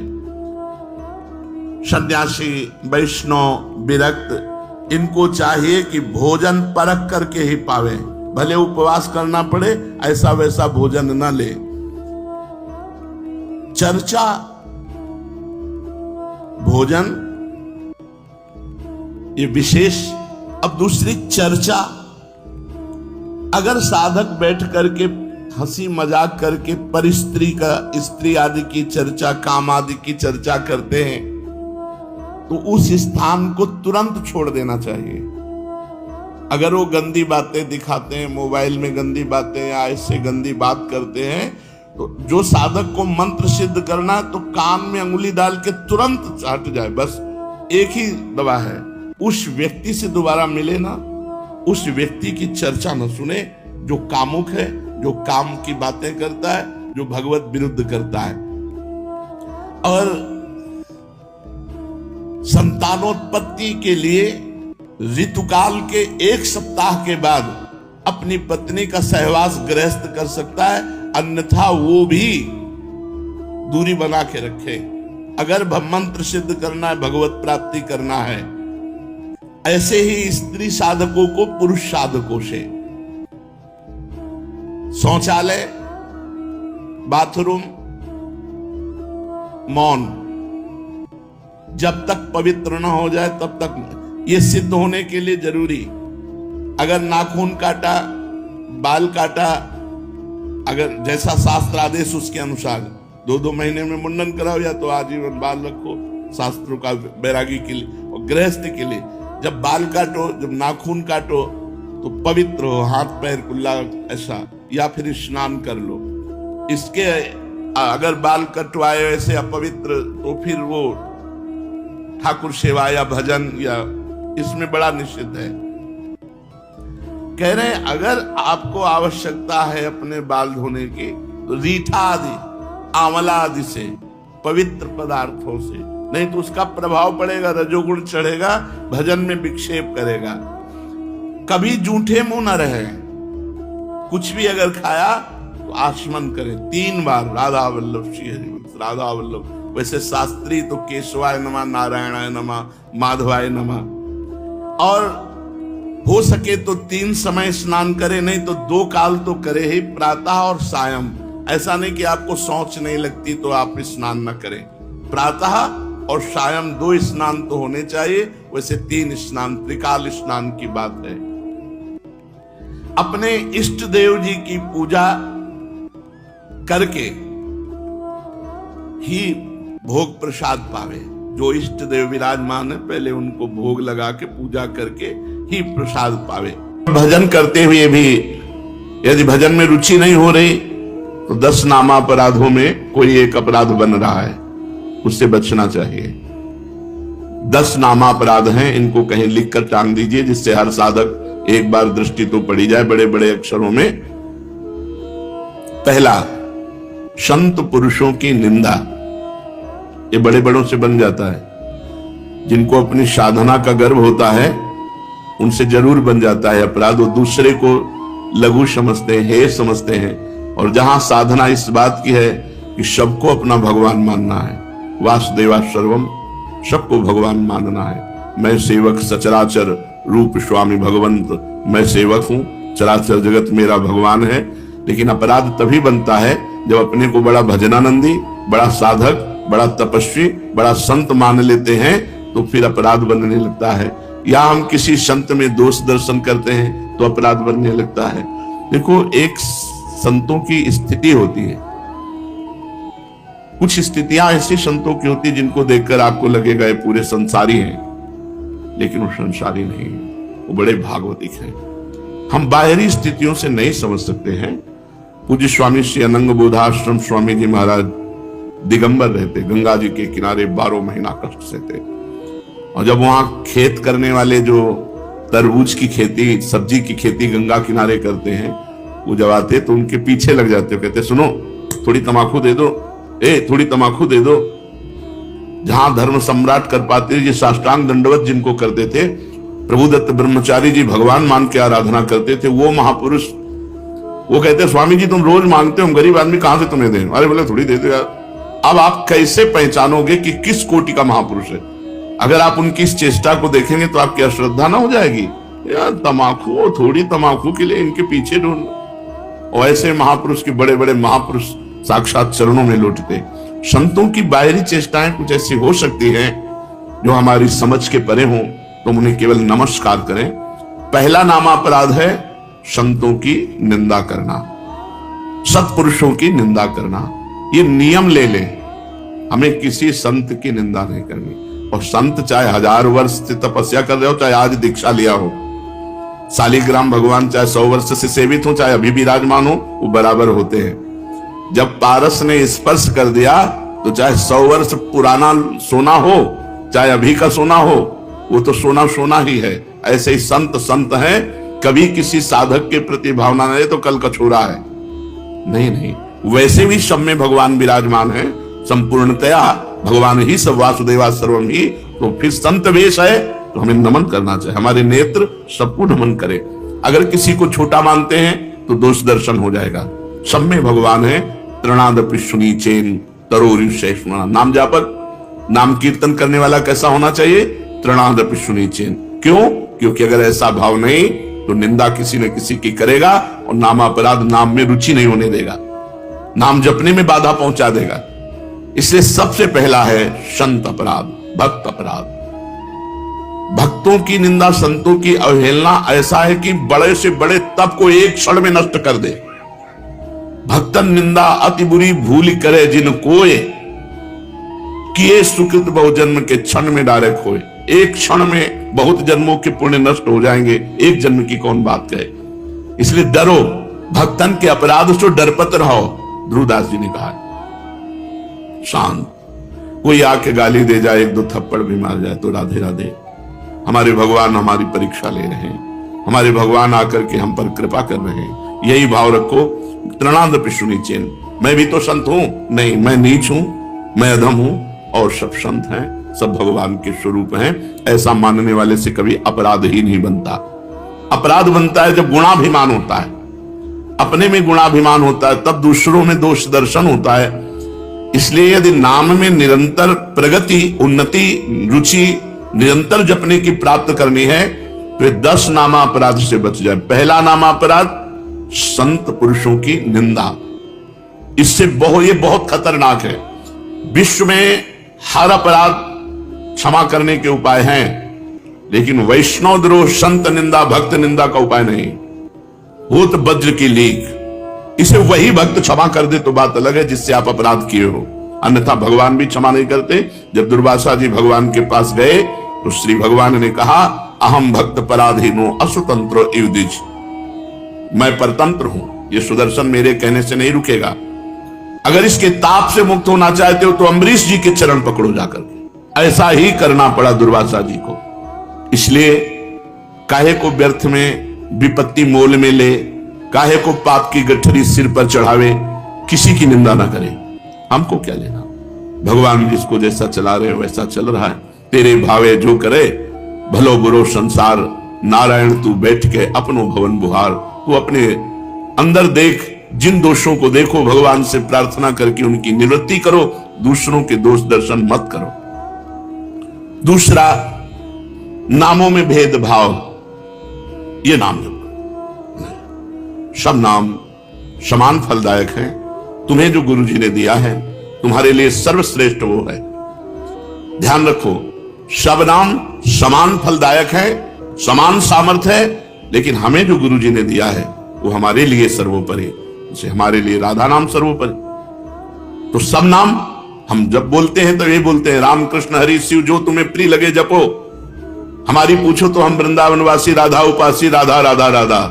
Speaker 2: सन्यासी, वैष्णव, विरक्त, इनको चाहिए कि भोजन परख करके ही पावे, भले उपवास करना पड़े, ऐसा वैसा भोजन न ले। चर्चा, भोजन ये विशेष। अब दूसरी चर्चा, अगर साधक बैठ करके हंसी मजाक करके पर स्त्री आदि की चर्चा, काम आदि की चर्चा करते हैं तो उस स्थान को तुरंत छोड़ देना चाहिए। अगर वो गंदी बातें दिखाते हैं, मोबाइल में गंदी बातें या ऐसे गंदी बात करते हैं, तो जो साधक को मंत्र सिद्ध करना है तो कान में अंगुली डाल के तुरंत हट जाए। बस एक ही दवा है, उस व्यक्ति से दोबारा मिले ना, उस व्यक्ति की चर्चा न सुने जो कामुक है, जो काम की बातें करता है, जो भगवत विरुद्ध करता है। और संतानोत्पत्ति के लिए ऋतुकाल के 1 सप्ताह के बाद अपनी पत्नी का सहवास गृहस्थ कर सकता है, अन्यथा वो भी दूरी बना के रखे। अगर मंत्र सिद्ध करना है, भगवत प्राप्ति करना है, ऐसे ही स्त्री साधकों को पुरुष साधकों से शौचालय, बाथरूम, मौन जब तक पवित्र न हो जाए तब तक, ये सिद्ध होने के लिए जरूरी। अगर नाखून काटा, बाल काटा, अगर जैसा शास्त्र आदेश उसके अनुसार 2-2 महीने में मुंडन कराओ या तो आजीवन बाल रखो, शास्त्रों का बैरागी के लिए और गृहस्थ के लिए। जब बाल काटो, जब नाखून काटो तो पवित्र हो, हाथ पैर कुल्ला ऐसा, या फिर स्नान कर लो। इसके अगर बाल कटवाए ऐसे अपवित्र तो फिर वो ठाकुर सेवा या भजन या इसमें बड़ा निषिद्ध है। कह रहे हैं अगर आपको आवश्यकता है अपने बाल धोने की तो रीठा आदि, आंवला आदि से, पवित्र पदार्थों से, नहीं तो उसका प्रभाव पड़ेगा, रजोगुण चढ़ेगा, भजन में विक्षेप करेगा। कभी जूठे मुंह न रहे, कुछ भी अगर खाया तो आचमन करें 3 बार, राधा वल्लभ श्री हरिवंश, राधा वल्लभ। वैसे शास्त्री तो केशवाय नमः, नारायणाय नमः, माधवाय नमः। और हो सके तो 3 समय स्नान करे, नहीं तो 2 काल तो करे ही, प्रातः और सायं। ऐसा नहीं कि आपको शौच नहीं लगती तो आप स्नान न करें, प्रातः और सायं 2 स्नान तो होने चाहिए। वैसे 3 स्नान, त्रिकाल स्नान की बात है। अपने इष्ट देव जी की पूजा करके ही भोग प्रसाद पावे। जो इष्ट देव विराजमान है पहले उनको भोग लगा के पूजा करके ही प्रसाद पावे। भजन करते हुए भी यदि भजन में रुचि नहीं हो रही तो 10 नामापराधों में कोई एक अपराध बन रहा है, उससे बचना चाहिए। 10 नामापराध हैं, इनको कहीं लिखकर टांग दीजिए जिससे हर साधक एक बार दृष्टि तो पड़ी जाए बड़े बड़े अक्षरों में। पहला, संत पुरुषों की निंदा। ये बड़े बड़ों से बन जाता है, जिनको अपनी साधना का गर्व होता है उनसे जरूर बन जाता है अपराध। वो दूसरे को लघु समझते हैं, हे समझते हैं, और जहां साधना इस बात की है कि सबको अपना भगवान मानना है, वासुदेवा सर्वम, सबको भगवान मानना है। मैं सेवक सचराचर रूप स्वामी भगवंत, मैं सेवक हूं, चराचर जगत मेरा भगवान है। लेकिन अपराध तभी बनता है जब अपने को बड़ा भजनानंदी, बड़ा साधक, बड़ा तपस्वी, बड़ा संत मान लेते हैं, तो फिर अपराध बनने लगता है। या हम किसी संत में दोष दर्शन करते हैं तो अपराध बनने लगता है। देखो, एक संतों की स्थिति होती है, कुछ स्थितियां ऐसी संतों की होती जिनको देखकर आपको लगेगा ये पूरे संसारी हैं, लेकिन वो संसारी नहीं है, वो बड़े भागवतिक हैं। हम बाहरी स्थितियों से नहीं समझ सकते हैं। पूज्य स्वामी श्री अनंग बोधाश्रम स्वामी जी महाराज दिगंबर रहते, गंगा जी के किनारे 12 महीना कष्ट से थे। और जब वहां खेत करने वाले जो तरबूज की खेती, सब्जी की खेती गंगा किनारे करते हैं, वो जब आते तो उनके पीछे लग जाते, कहते सुनो थोड़ी तमाकू दे दो, थोड़ी तमाकू दे दो। जहां धर्म सम्राट कर पाते, ये साष्टांग दंडवत जिनको करते थे, प्रभुदत्त ब्रह्मचारी जी भगवान मान के आराधना करते थे, वो महापुरुष, वो कहते स्वामी जी तुम रोज मांगते हो, हम गरीब आदमी कहां से तुम्हें दें? अरे बोले थोड़ी दे दो यार। अब आप कैसे पहचानोगे कि किस कोटि का महापुरुष है? अगर आप उनकी इस चेष्टा को देखेंगे तो आपकी अश्रद्धा ना हो जाएगी, यार तमाकू, थोड़ी तमाकू के लिए इनके पीछे ढूंढ। और ऐसे महापुरुष के बड़े बड़े महापुरुष साक्षात चरणों में लौटते। संतों की बाहरी चेष्टाएं कुछ ऐसी हो सकती हैं जो हमारी समझ के परे हों, तो उन्हें केवल नमस्कार करें। पहला नामापराध है संतों की निंदा करना, सत्पुरुषों की निंदा करना। ये नियम ले लें, हमें किसी संत की निंदा नहीं करनी। और संत चाहे 1000 वर्ष से तपस्या कर रहे हो, चाहे आज दीक्षा लिया हो, शालिग्राम भगवान चाहे 100 वर्ष से सेवित हो, चाहे अभी विराजमान हो, वो बराबर होते हैं। जब पारस ने स्पर्श कर दिया तो चाहे 100 वर्ष पुराना सोना हो, चाहे अभी का सोना हो, वो तो सोना सोना ही है। ऐसे ही संत संत हैं, कभी किसी साधक के प्रति भावना नहीं तो कल का छोरा है, नहीं नहीं। वैसे भी सब में भगवान विराजमान है, संपूर्णतया भगवान ही सब, वासुदेवा सर्वम ही। तो फिर संत वेश है तो हमें नमन करना चाहिए, हमारे नेत्र सबको नमन करें। अगर किसी को छोटा मानते हैं तो दोष दर्शन हो जाएगा। सब में भगवान है। तृणादपि सुनीचेन तरोरिषेष्मणा। नाम जापक, नाम कीर्तन करने वाला कैसा होना चाहिए? तृणादपि सुनीचेन। क्यों? क्योंकि अगर ऐसा भाव नहीं तो निंदा किसी न किसी की करेगा और नामापराध, नाम में रुचि नहीं होने देगा, नाम जपने में बाधा पहुंचा देगा। इसलिए सबसे पहला है संत अपराध, भक्त अपराध। भक्तों की निंदा, संतों की अवहेलना ऐसा है कि बड़े से बड़े तप को एक क्षण में नष्ट कर दे। भक्तन निंदा अति बुरी भूल करे जिन कोय, किए सुकृत बहु जन्म के क्षण में डारे खोए। एक क्षण में बहुत जन्मों के पुण्य नष्ट हो जाएंगे, एक जन्म की कौन बात कहे। इसलिए डरो, भक्तन के अपराध से डरपत रहो। ध्रुवदास जी ने कहा शांत, कोई आके गाली दे जाए, 1-2 थप्पड़ भी मार जाए तो राधे राधे। हमारे भगवान हमारी परीक्षा ले रहे हैं, हमारे भगवान आकर के हम पर कृपा कर रहे हैं, यही भाव रखो। तृणादपि सुनीचेन। मैं भी तो संत हूं? नहीं, मैं नीच हूं, मैं अधम हूं, और सब संत हैं, सब भगवान के स्वरूप हैं। ऐसा मानने वाले से कभी अपराध ही नहीं बनता। अपराध बनता है जब गुणाभिमान होता है, अपने में गुणाभिमान होता है, तब दूसरों में दोष दर्शन होता है। इसलिए यदि नाम में निरंतर प्रगति, उन्नति, रुचि निरंतर जपने की प्राप्त करनी है तो 10 नामापराध से बच जाए। पहला नामापराध संत पुरुषों की निंदा। इससे ये बहुत खतरनाक है। विश्व में हर अपराध क्षमा करने के उपाय हैं, लेकिन वैष्णव द्रोह, संत निंदा, भक्त निंदा का उपाय नहीं। भूत वज्र की लीक, इसे वही भक्त क्षमा कर दे तो बात अलग है जिससे आप अपराध किए हो, अन्यथा भगवान भी क्षमा नहीं करते। जब दुर्वासा जी भगवान के पास गए तो श्री भगवान ने कहा, अहम भक्त पराधीनो असुतंत्रो इव द्विज। मैं परतंत्र हूं, ये सुदर्शन मेरे कहने से नहीं रुकेगा। अगर इसके ताप से मुक्त होना चाहते हो तो अम्बरीश जी के चरण पकड़ो जाकर। ऐसा ही करना पड़ा दुर्वासा जी को। इसलिए काहे को व्यर्थ में विपत्ति मोल में ले, काहे को पाप की गठरी सिर पर चढ़ावे, किसी की निंदा ना करे। हमको क्या लेना, भगवान जिसको जैसा चला रहे वैसा चल रहा है। तेरे भावे जो करे भलो बुरो संसार, नारायण तू बैठ के अपनो भवन बुहार। तू अपने अंदर देख, जिन दोषों को देखो भगवान से प्रार्थना करके उनकी निवृत्ति करो, दूसरों के दोष दर्शन मत करो। दूसरा, नामों में भेदभाव, ये नाम जप, सब नाम समान फलदायक हैं। तुम्हें जो गुरु जी ने दिया है तुम्हारे लिए सर्वश्रेष्ठ वो है। ध्यान रखो, सब नाम समान फलदायक है, समान सामर्थ्य है, लेकिन हमें जो गुरु जी ने दिया है वो हमारे लिए सर्वोपरि। जैसे हमारे लिए राधा नाम सर्वोपरि, तो सब नाम हम जब बोलते हैं तो ये बोलते हैं राम कृष्ण हरि शिव जो तुम्हें प्रिय लगे जपो। हमारी पूछो तो हम वृंदावनवासी राधा उपासी, राधा राधा राधा।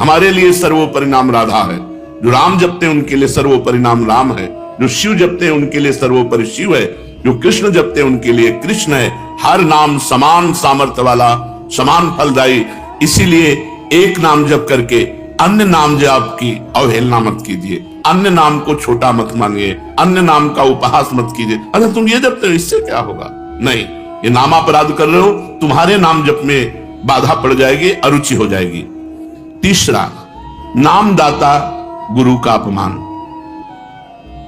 Speaker 2: हमारे लिए सर्वोपरि नाम राधा है। जो राम जपते हैं उनके लिए सर्वोपरि नाम राम है। जो शिव जपते हैं उनके लिए सर्वोपरि शिव है। जो कृष्ण जपते हैं उनके लिए कृष्ण है। हर नाम समान सामर्थ्य वाला, समान फलदायी। इसीलिए एक नाम जप करके अन्य नाम जप की अवहेलना मत कीजिए, अन्य नाम को छोटा मत मानिए, अन्य नाम का उपहास मत कीजिए। अगर तुम ये जपते हो इससे क्या होगा, नहीं, ये नामापराध कर रहे हो, तुम्हारे नाम जप में बाधा पड़ जाएगी, अरुचि हो जाएगी। तीसरा, नामदाता गुरु का अपमान।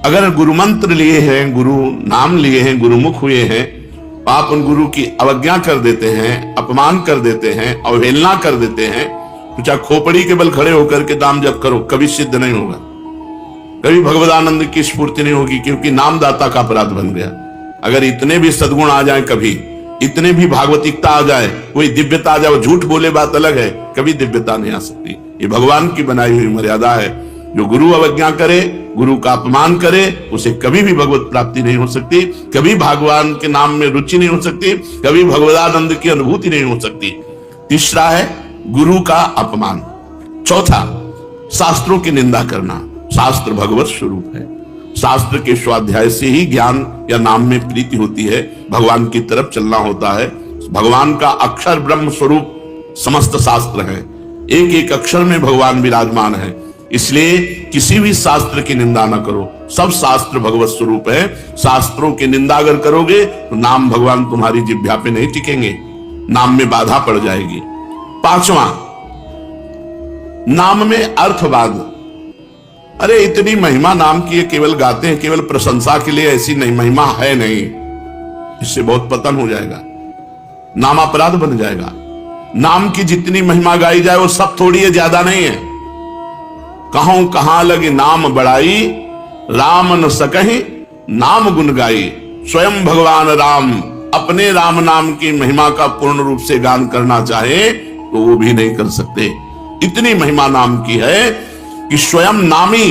Speaker 2: अगर गुरु मंत्र लिए हैं, गुरु नाम लिए हैं, गुरुमुख हुए हैं, आप उन गुरु की अवज्ञा कर देते हैं, अपमान कर देते हैं, अवहेलना कर देते हैं, तो चाहे खोपड़ी के बल खड़े होकर के नाम जप करो, कभी सिद्ध नहीं होगा, कभी भगवदानंद की स्फूर्ति नहीं होगी, क्योंकि नामदाता का अपराध बन गया। अगर इतने भी सद्गुण आ जाए, कभी इतने भी भागवतिकता आ जाए, कोई दिव्यता आ जाए, झूठ बोले बात अलग है, कभी दिव्यता नहीं आ सकती। ये भगवान की बनाई हुई मर्यादा है। जो गुरु अवज्ञा करे, गुरु का अपमान करे, उसे कभी भी भगवत प्राप्ति नहीं हो सकती, कभी भगवान के नाम में रुचि नहीं हो सकती, कभी भगवदानंद की अनुभूति नहीं हो सकती। तीसरा है गुरु का अपमान। चौथा, शास्त्रों की निंदा करना। शास्त्र भगवत स्वरूप है। शास्त्र के स्वाध्याय से ही ज्ञान या नाम में प्रीति होती है, भगवान की तरफ चलना होता है। भगवान का अक्षर ब्रह्म स्वरूप समस्त शास्त्र है, एक एक अक्षर में भगवान विराजमान है। इसलिए किसी भी शास्त्र की निंदा ना करो, सब शास्त्र भगवत स्वरूप है। शास्त्रों की निंदा अगर करोगे तो नाम भगवान तुम्हारी जिह्वा पे नहीं टिकेंगे, नाम में बाधा पड़ जाएगी। पांचवा, नाम में अर्थवाद। अरे इतनी महिमा नाम की, केवल गाते हैं, केवल प्रशंसा के लिए, ऐसी नहीं महिमा है नहीं। इससे बहुत पतन हो जाएगा, नाम अपराध बन जाएगा। नाम की जितनी महिमा गाई जाए वो सब थोड़ी है, ज्यादा नहीं है। कहूं कहां लगे नाम बड़ाई, राम न सकहि नाम गुण गाई। स्वयं भगवान राम अपने राम नाम की महिमा का पूर्ण रूप से गान करना चाहे तो वो भी नहीं कर सकते। इतनी महिमा नाम की है कि स्वयं नामी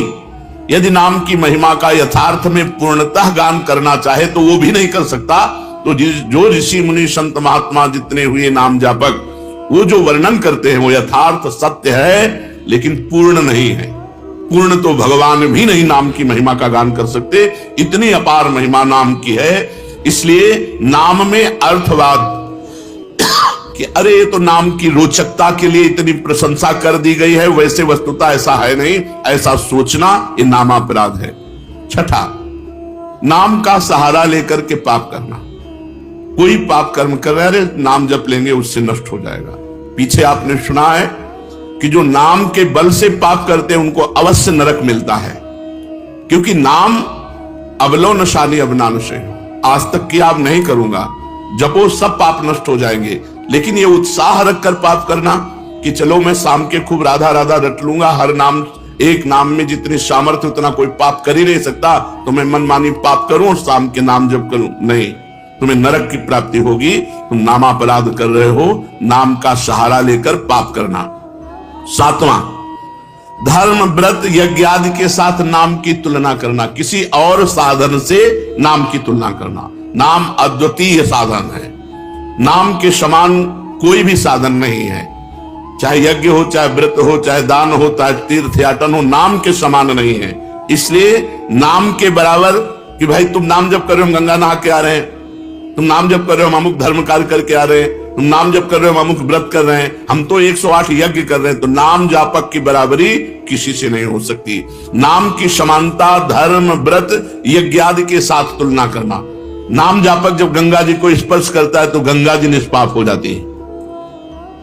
Speaker 2: यदि नाम की महिमा का यथार्थ में पूर्णतः गान करना चाहे तो वो भी नहीं कर सकता। तो जो ऋषि मुनि संत महात्मा जितने हुए नाम जापक, वो जो वर्णन करते हैं वो यथार्थ सत्य है, लेकिन पूर्ण नहीं है। पूर्ण तो भगवान भी नहीं नाम की महिमा का गान कर सकते, इतनी अपार महिमा नाम की है। इसलिए नाम में अर्थवाद कि अरे ये तो नाम की रोचकता के लिए इतनी प्रशंसा कर दी गई है, वैसे वस्तुतः ऐसा है नहीं, ऐसा सोचना ये नामापराध है। छठा, नाम का सहारा लेकर के पाप करना। कोई पाप कर्म कर रहे, अरे नाम जप लेंगे उससे नष्ट हो जाएगा। पीछे आपने सुना है कि जो नाम के बल से पाप करते हैं उनको अवश्य नरक मिलता है, क्योंकि नाम अबलो नशानी अबनान से, आज तक की आप नहीं करूंगा, जपो सब पाप नष्ट हो जाएंगे। लेकिन ये उत्साह रखकर पाप करना कि चलो मैं शाम के खूब राधा राधा रट लूंगा, हर नाम, एक नाम में जितनी सामर्थ्य उतना कोई पाप कर ही नहीं सकता, तो मैं मनमानी पाप करूं और शाम के नाम जप करूं, नहीं, तुम्हें नरक की प्राप्ति होगी। तुम नामापराध कर रहे हो, नाम का सहारा लेकर पाप करना। सातवां, धर्म व्रत यज्ञ आदि के साथ नाम की तुलना करना, किसी और साधन से नाम की तुलना करना। नाम अद्वितीय साधन है, नाम के समान कोई भी साधन नहीं है, चाहे यज्ञ हो, चाहे व्रत हो, चाहे दान हो, चाहे तीर्थ याटन हो, नाम के समान नहीं है। इसलिए नाम के बराबर कि भाई तुम नाम जप कर रहे हो, हम गंगा नहा के आ रहे हैं, तुम नाम जप कर रहे हो, हम अमुक धर्म कार्य करके आ रहे हैं, तुम नाम जप कर रहे हो, हम अमुक व्रत कर रहे हैं, हम तो 108 यज्ञ कर रहे हैं। तो नाम जापक की बराबरी किसी से नहीं हो सकती। नाम की समानता धर्म व्रत यज्ञ आदि के साथ तुलना करना। नाम जापक जब गंगा जी को स्पर्श करता है तो गंगा जी निष्पाप हो जाती है,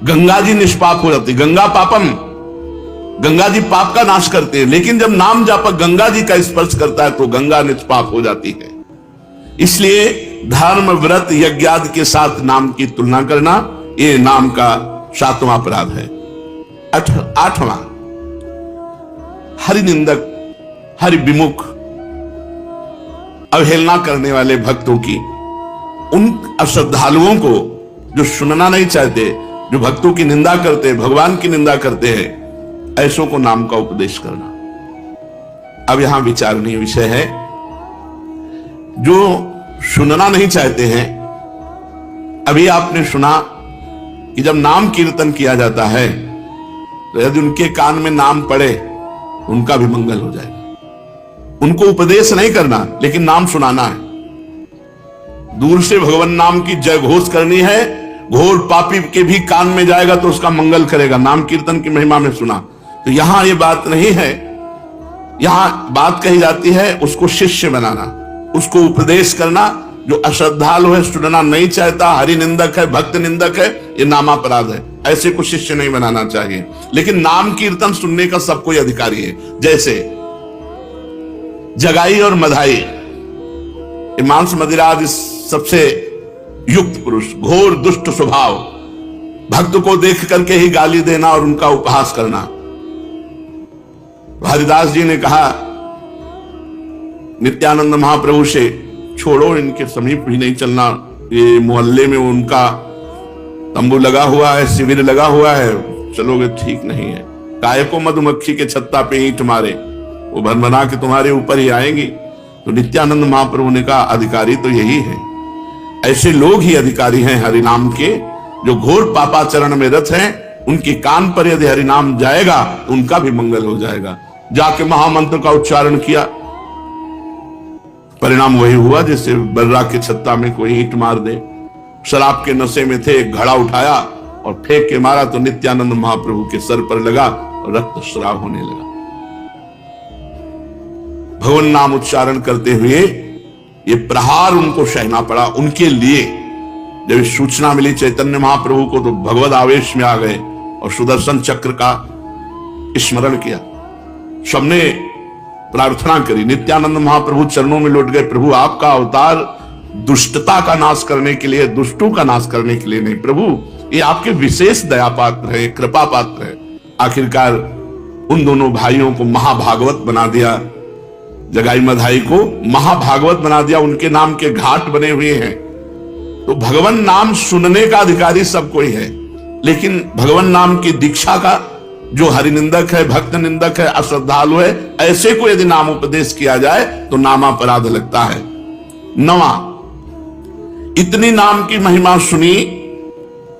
Speaker 2: गंगा जी निष्पाप हो जाती है। गंगा पापम, गंगा जी पाप का नाश करते हैं, लेकिन जब नाम जापक गंगा जी का स्पर्श करता है तो गंगा निष्पाप हो जाती है। इसलिए धर्म व्रत यज्ञ आदि के साथ नाम की तुलना करना ये नाम का 7वां अपराध है। 8वां, हरि निंदक हरि विमुख अवहेलना करने वाले भक्तों की, उन अश्रद्धालुओं को जो सुनना नहीं चाहते, जो भक्तों की निंदा करते, भगवान की निंदा करते हैं, ऐसों को नाम का उपदेश करना। अब यहां विचारणीय विषय है, जो सुनना नहीं चाहते हैं, अभी आपने सुना कि जब नाम कीर्तन किया जाता है तो यदि उनके कान में नाम पड़े उनका भी मंगल हो जाएगा। उनको उपदेश नहीं करना, लेकिन नाम सुनाना है। दूर से भगवान नाम की जय घोष करनी है, घोर पापी के भी कान में जाएगा तो उसका मंगल करेगा। नाम कीर्तन की महिमा में सुना। तो यहां यह बात नहीं है, यहां बात कही जाती है उसको शिष्य बनाना, उसको उपदेश करना। जो अश्रद्धालु है, सुनना नहीं चाहता, हरि निंदक है, भक्त निंदक है, ये नामापराध है। ऐसे को शिष्य नहीं बनाना चाहिए। लेकिन नाम कीर्तन सुनने का सब कोई अधिकारी है। जैसे जगाई और मधाई, मांस मदिरा आदि सबसे युक्त पुरुष, घोर दुष्ट स्वभाव, भक्त को देख करके ही गाली देना और उनका उपहास करना। हरिदास जी ने कहा नित्यानंद महाप्रभु से, छोड़ो, इनके समीप भी नहीं चलना, ये मोहल्ले में उनका तंबू लगा हुआ है, शिविर लगा हुआ है, चलोगे ठीक नहीं है। काय को मधुमक्खी के छत्ता पे ईंट मारे, वो भनभना के तुम्हारे ऊपर ही आएंगी। तो नित्यानंद महाप्रभु ने कहा अधिकारी तो यही है, ऐसे लोग ही अधिकारी हैं हरिनाम के, जो घोर पापाचरण में रत हैं। उनके कान पर यदि हरिनाम जाएगा तो उनका भी मंगल हो जाएगा। जाके महामंत्र का उच्चारण किया, परिणाम वही हुआ जैसे बर्रा के छत्ता में कोई ईंट मार दे। शराब के नशे में थे, एक घड़ा उठाया और फेंक के मारा तो नित्यानंद महाप्रभु के सर पर लगा और रक्त स्राव होने लगा। भगवान नाम उच्चारण करते हुए ये प्रहार उनको सहना पड़ा। उनके लिए जब सूचना मिली चैतन्य महाप्रभु को तो भगवद आवेश में आ गए और सुदर्शन चक्र का स्मरण किया। सबने प्रार्थना करी, नित्यानंद महाप्रभु चरणों में लौट गए। प्रभु आपका अवतार दुष्टता का नाश करने के लिए, दुष्टों का नाश करने के लिए नहीं, प्रभु ये आपके विशेष दया पात्र है, कृपा पात्र है। आखिरकार उन दोनों भाइयों को महाभागवत बना दिया, जगाई मधाई को महाभागवत बना दिया। उनके नाम के घाट बने हुए हैं। तो भगवान नाम सुनने का अधिकारी सब कोई है, लेकिन भगवान नाम की दीक्षा का जो हरिनिंदक है, भक्त निंदक है, अश्रद्धालु है, ऐसे को यदि नाम उपदेश किया जाए तो नामापराध लगता है। 9वां, इतनी नाम की महिमा सुनी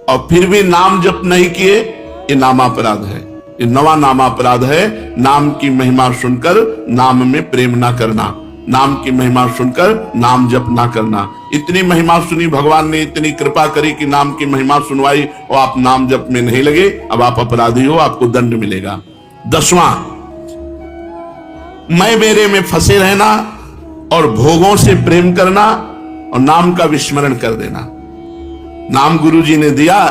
Speaker 2: और फिर भी नाम जप नहीं किए, ये नामापराध है। ये 9वां नामापराध है। नाम की महिमा सुनकर नाम में प्रेम ना करना, नाम की महिमा सुनकर नाम जप ना करना। इतनी महिमा सुनी, भगवान ने इतनी कृपा करी कि नाम की महिमा सुनवाई और आप नाम जप में नहीं लगे, अब आप अपराधी हो, आपको दंड मिलेगा। 10वां, मैं मेरे में फंसे रहना और भोगों से प्रेम करना और नाम का विस्मरण कर देना। नाम गुरु जी ने दिया,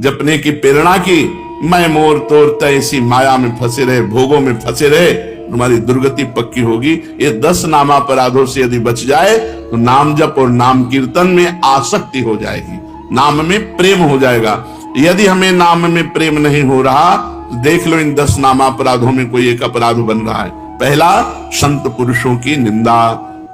Speaker 2: जपने की प्रेरणा की, मैं मोर तोर ऐसी माया में फंसे रहे, भोगों में फंसे रहे, तुम्हारी दुर्गति पक्की होगी। ये 10 नामापराधों से यदि बच जाए तो नाम जप और नाम कीर्तन में आसक्ति हो जाएगी, नाम में प्रेम हो जाएगा। यदि हमें नाम में प्रेम नहीं हो रहा तो देख लो इन 10 नामापराधों में कोई एक अपराध बन रहा है। पहला, संत पुरुषों की निंदा।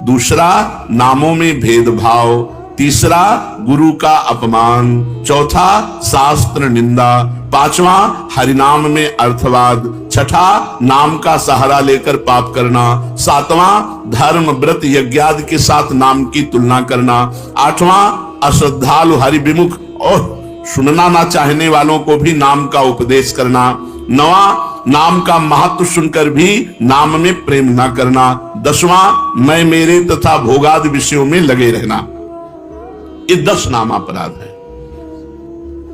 Speaker 2: दूसरा, नामों में भेदभाव। तीसरा, गुरु का अपमान। चौथा, शास्त्र निंदा। 5वां, हरिनाम में अर्थवाद। 6ठा, नाम का सहारा लेकर पाप करना। 7वां, धर्म व्रत यज्ञादि के साथ नाम की तुलना करना। 8वां, अश्रद्धालु हरि विमुख और सुनना ना चाहने वालों को भी नाम का उपदेश करना। 9वां, नाम का महत्व सुनकर भी नाम में प्रेम ना करना। 10वां, मैं मेरे तथा भोगादि विषयों में लगे रहना। ये 10 नामापराध है।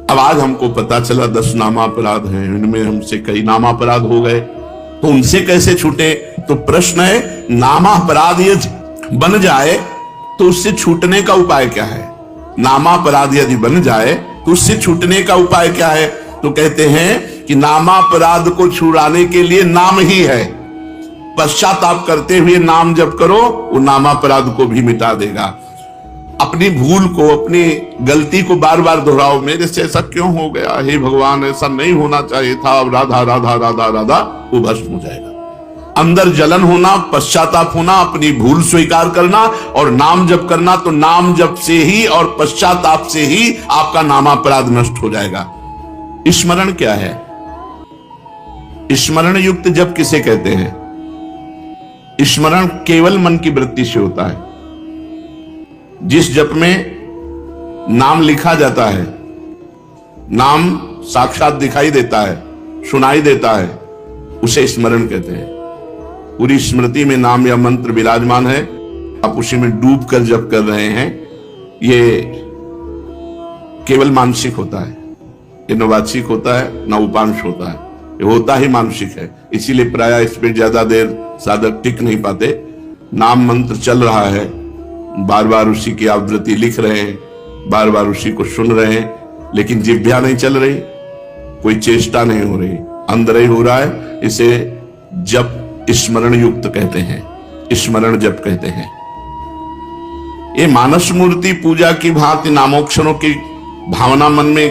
Speaker 2: अब आज हमको पता चला 10 नामापराध हैं, इनमें हमसे कई नामापराध हो गए, तो उनसे कैसे छूटे? तो प्रश्न है, नामापराध यदि बन जाए तो उससे छूटने का उपाय क्या है? नामापराध यदि बन जाए तो उससे छूटने का उपाय क्या है? तो कहते हैं कि नामापराध को छुड़ाने के लिए नाम ही है। पश्चाताप करते हुए नाम जप करो, वो नामापराध को भी मिटा देगा। अपनी भूल को, अपनी गलती को बार बार दोहराओ, मेरे से ऐसा क्यों हो गया, हे भगवान ऐसा नहीं होना चाहिए था, राधा राधा राधा राधा, वो भस्म हो जाएगा। अंदर जलन होना, पश्चाताप होना, अपनी भूल स्वीकार करना और नाम जप करना, तो नाम जप से ही और पश्चाताप से ही आपका नामापराध नष्ट हो जाएगा। स्मरण क्या है? स्मरण युक्त जप किसे कहते हैं? स्मरण केवल मन की वृत्ति से होता है। जिस जप में नाम लिखा जाता है, नाम साक्षात दिखाई देता है, सुनाई देता है, उसे स्मरण कहते हैं। पूरी स्मृति में नाम या मंत्र विराजमान है, आप उसी में डूब कर जप कर रहे हैं, ये केवल मानसिक होता है, ये न वाचिक होता है न उपांश होता है, ये होता ही मानसिक है। इसीलिए प्रायः इस पर ज्यादा देर साधक टिक नहीं पाते। नाम मंत्र चल रहा है, बार बार उसी की आवृत्ति लिख रहे हैं, बार बार उसी को सुन रहे हैं, लेकिन जिह्वा नहीं चल रही, कोई चेष्टा नहीं हो रही, अंदर ही हो रहा है। इसे जप स्मरण युक्त कहते हैं, स्मरण जप कहते हैं। ये मानस मूर्ति पूजा की भांति नामोक्षरों की भावना मन में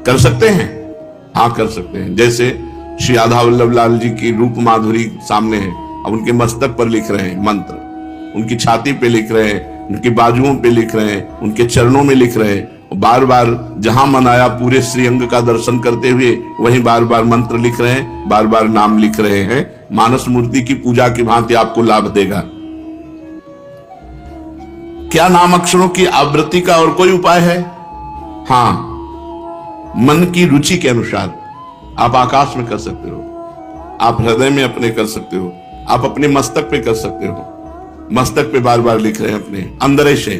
Speaker 2: कर सकते हैं? हाँ, कर सकते हैं। जैसे श्री राधा वल्लभ लाल जी की रूप माधुरी सामने है, अब उनके मस्तक पर लिख रहे हैं मंत्र, उनकी छाती पे लिख रहे हैं, उनकी बाजुओं पे लिख रहे हैं, उनके चरणों में लिख रहे हैं, बार बार जहां मन आया पूरे श्रीअंग का दर्शन करते हुए वहीं बार बार मंत्र लिख रहे हैं, बार बार नाम लिख रहे हैं। मानस मूर्ति की पूजा की भांति आपको लाभ देगा। क्या नाम अक्षरों की आवृत्ति का और कोई उपाय है? हाँ, मन की रुचि के अनुसार आप आकाश में कर सकते हो, आप हृदय में अपने कर सकते हो, आप अपने मस्तक पे कर सकते हो, मस्तक पे बार बार लिख रहे हैं अपने अंदर से,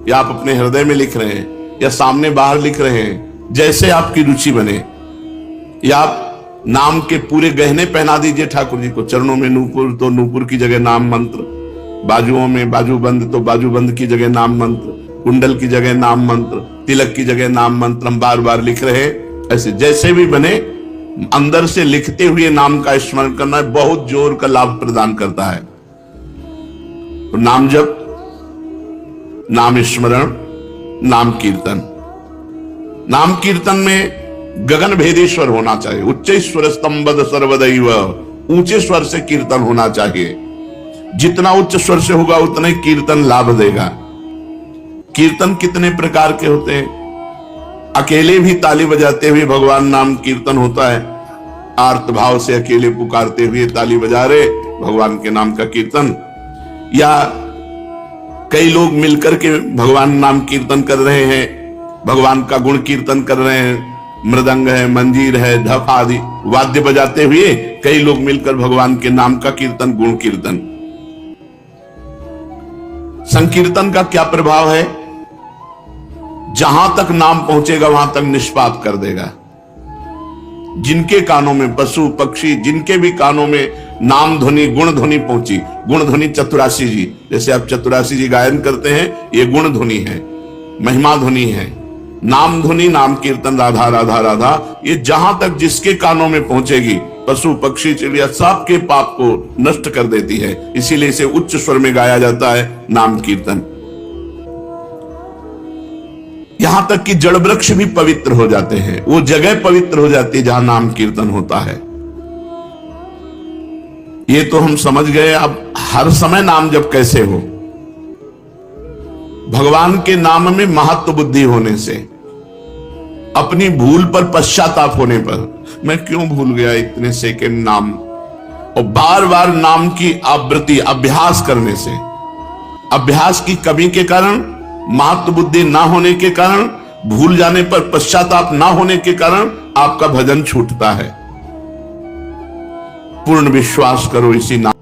Speaker 2: या आप अपने हृदय में लिख रहे हैं, या सामने बाहर लिख रहे हैं, जैसे आपकी रुचि बने। या आप नाम के पूरे गहने पहना दीजिए ठाकुर जी को, चरणों में नूपुर तो नूपुर की जगह नाम मंत्र, बाजुओं में बाजूबंद तो बाजूबंद की जगह नाम मंत्र, कुंडल की जगह नाम मंत्र, तिलक की जगह नाम मंत्र हम बार बार लिख रहे हैं। ऐसे जैसे भी बने, अंदर से लिखते हुए नाम का स्मरण करना बहुत जोर का लाभ प्रदान करता है। तो नाम जप, नाम स्मरण, नाम कीर्तन। नाम कीर्तन में गगन भेदेश्वर होना चाहिए, उच्च स्वर स्तंभद सर्वदैव, ऊंचे स्वर से कीर्तन होना चाहिए। जितना उच्च स्वर से होगा उतना ही कीर्तन लाभ देगा। कीर्तन कितने प्रकार के होते हैं? अकेले भी ताली बजाते हुए भगवान नाम कीर्तन होता है, आर्त भाव से अकेले पुकारते हुए ताली बजा रहे भगवान के नाम का कीर्तन, या कई लोग मिलकर के भगवान नाम कीर्तन कर रहे हैं, भगवान का गुण कीर्तन कर रहे हैं, मृदंग है, मंजीर है, ढप आदि वाद्य बजाते हुए कई लोग मिलकर भगवान के नाम का कीर्तन, गुण कीर्तन। संकीर्तन का क्या प्रभाव है? जहां तक नाम पहुंचेगा वहां तक निष्पाप कर देगा। जिनके कानों में, पशु पक्षी जिनके भी कानों में नाम ध्वनि, गुण ध्वनि पहुंची, गुण ध्वनि चतुरासी जी, जैसे आप चतुरासी जी गायन करते हैं, ये गुण ध्वनि है, महिमा ध्वनि है। नाम ध्वनि, नाम कीर्तन, राधा राधा राधा, ये जहां तक जिसके कानों में पहुंचेगी, पशु पक्षी चिड़िया सबके पाप को नष्ट कर देती है। इसीलिए इसे उच्च स्वर में गाया जाता है नाम कीर्तन। यहां तक कि जड़ वृक्ष भी पवित्र हो जाते हैं, वो जगह पवित्र हो जाती है जहां नाम कीर्तन होता है। ये तो हम समझ गए। अब हर समय नाम जप कैसे हो? भगवान के नाम में महत्व बुद्धि होने से, अपनी भूल पर पश्चाताप होने पर, मैं क्यों भूल गया इतने सेकंड नाम, और बार बार नाम की आवृत्ति अभ्यास करने से, अभ्यास की कमी के कारण, महत्व बुद्धि ना होने के कारण, भूल जाने पर पश्चाताप ना होने के कारण आपका भजन छूटता है। पूर्ण विश्वास करो इसी नाम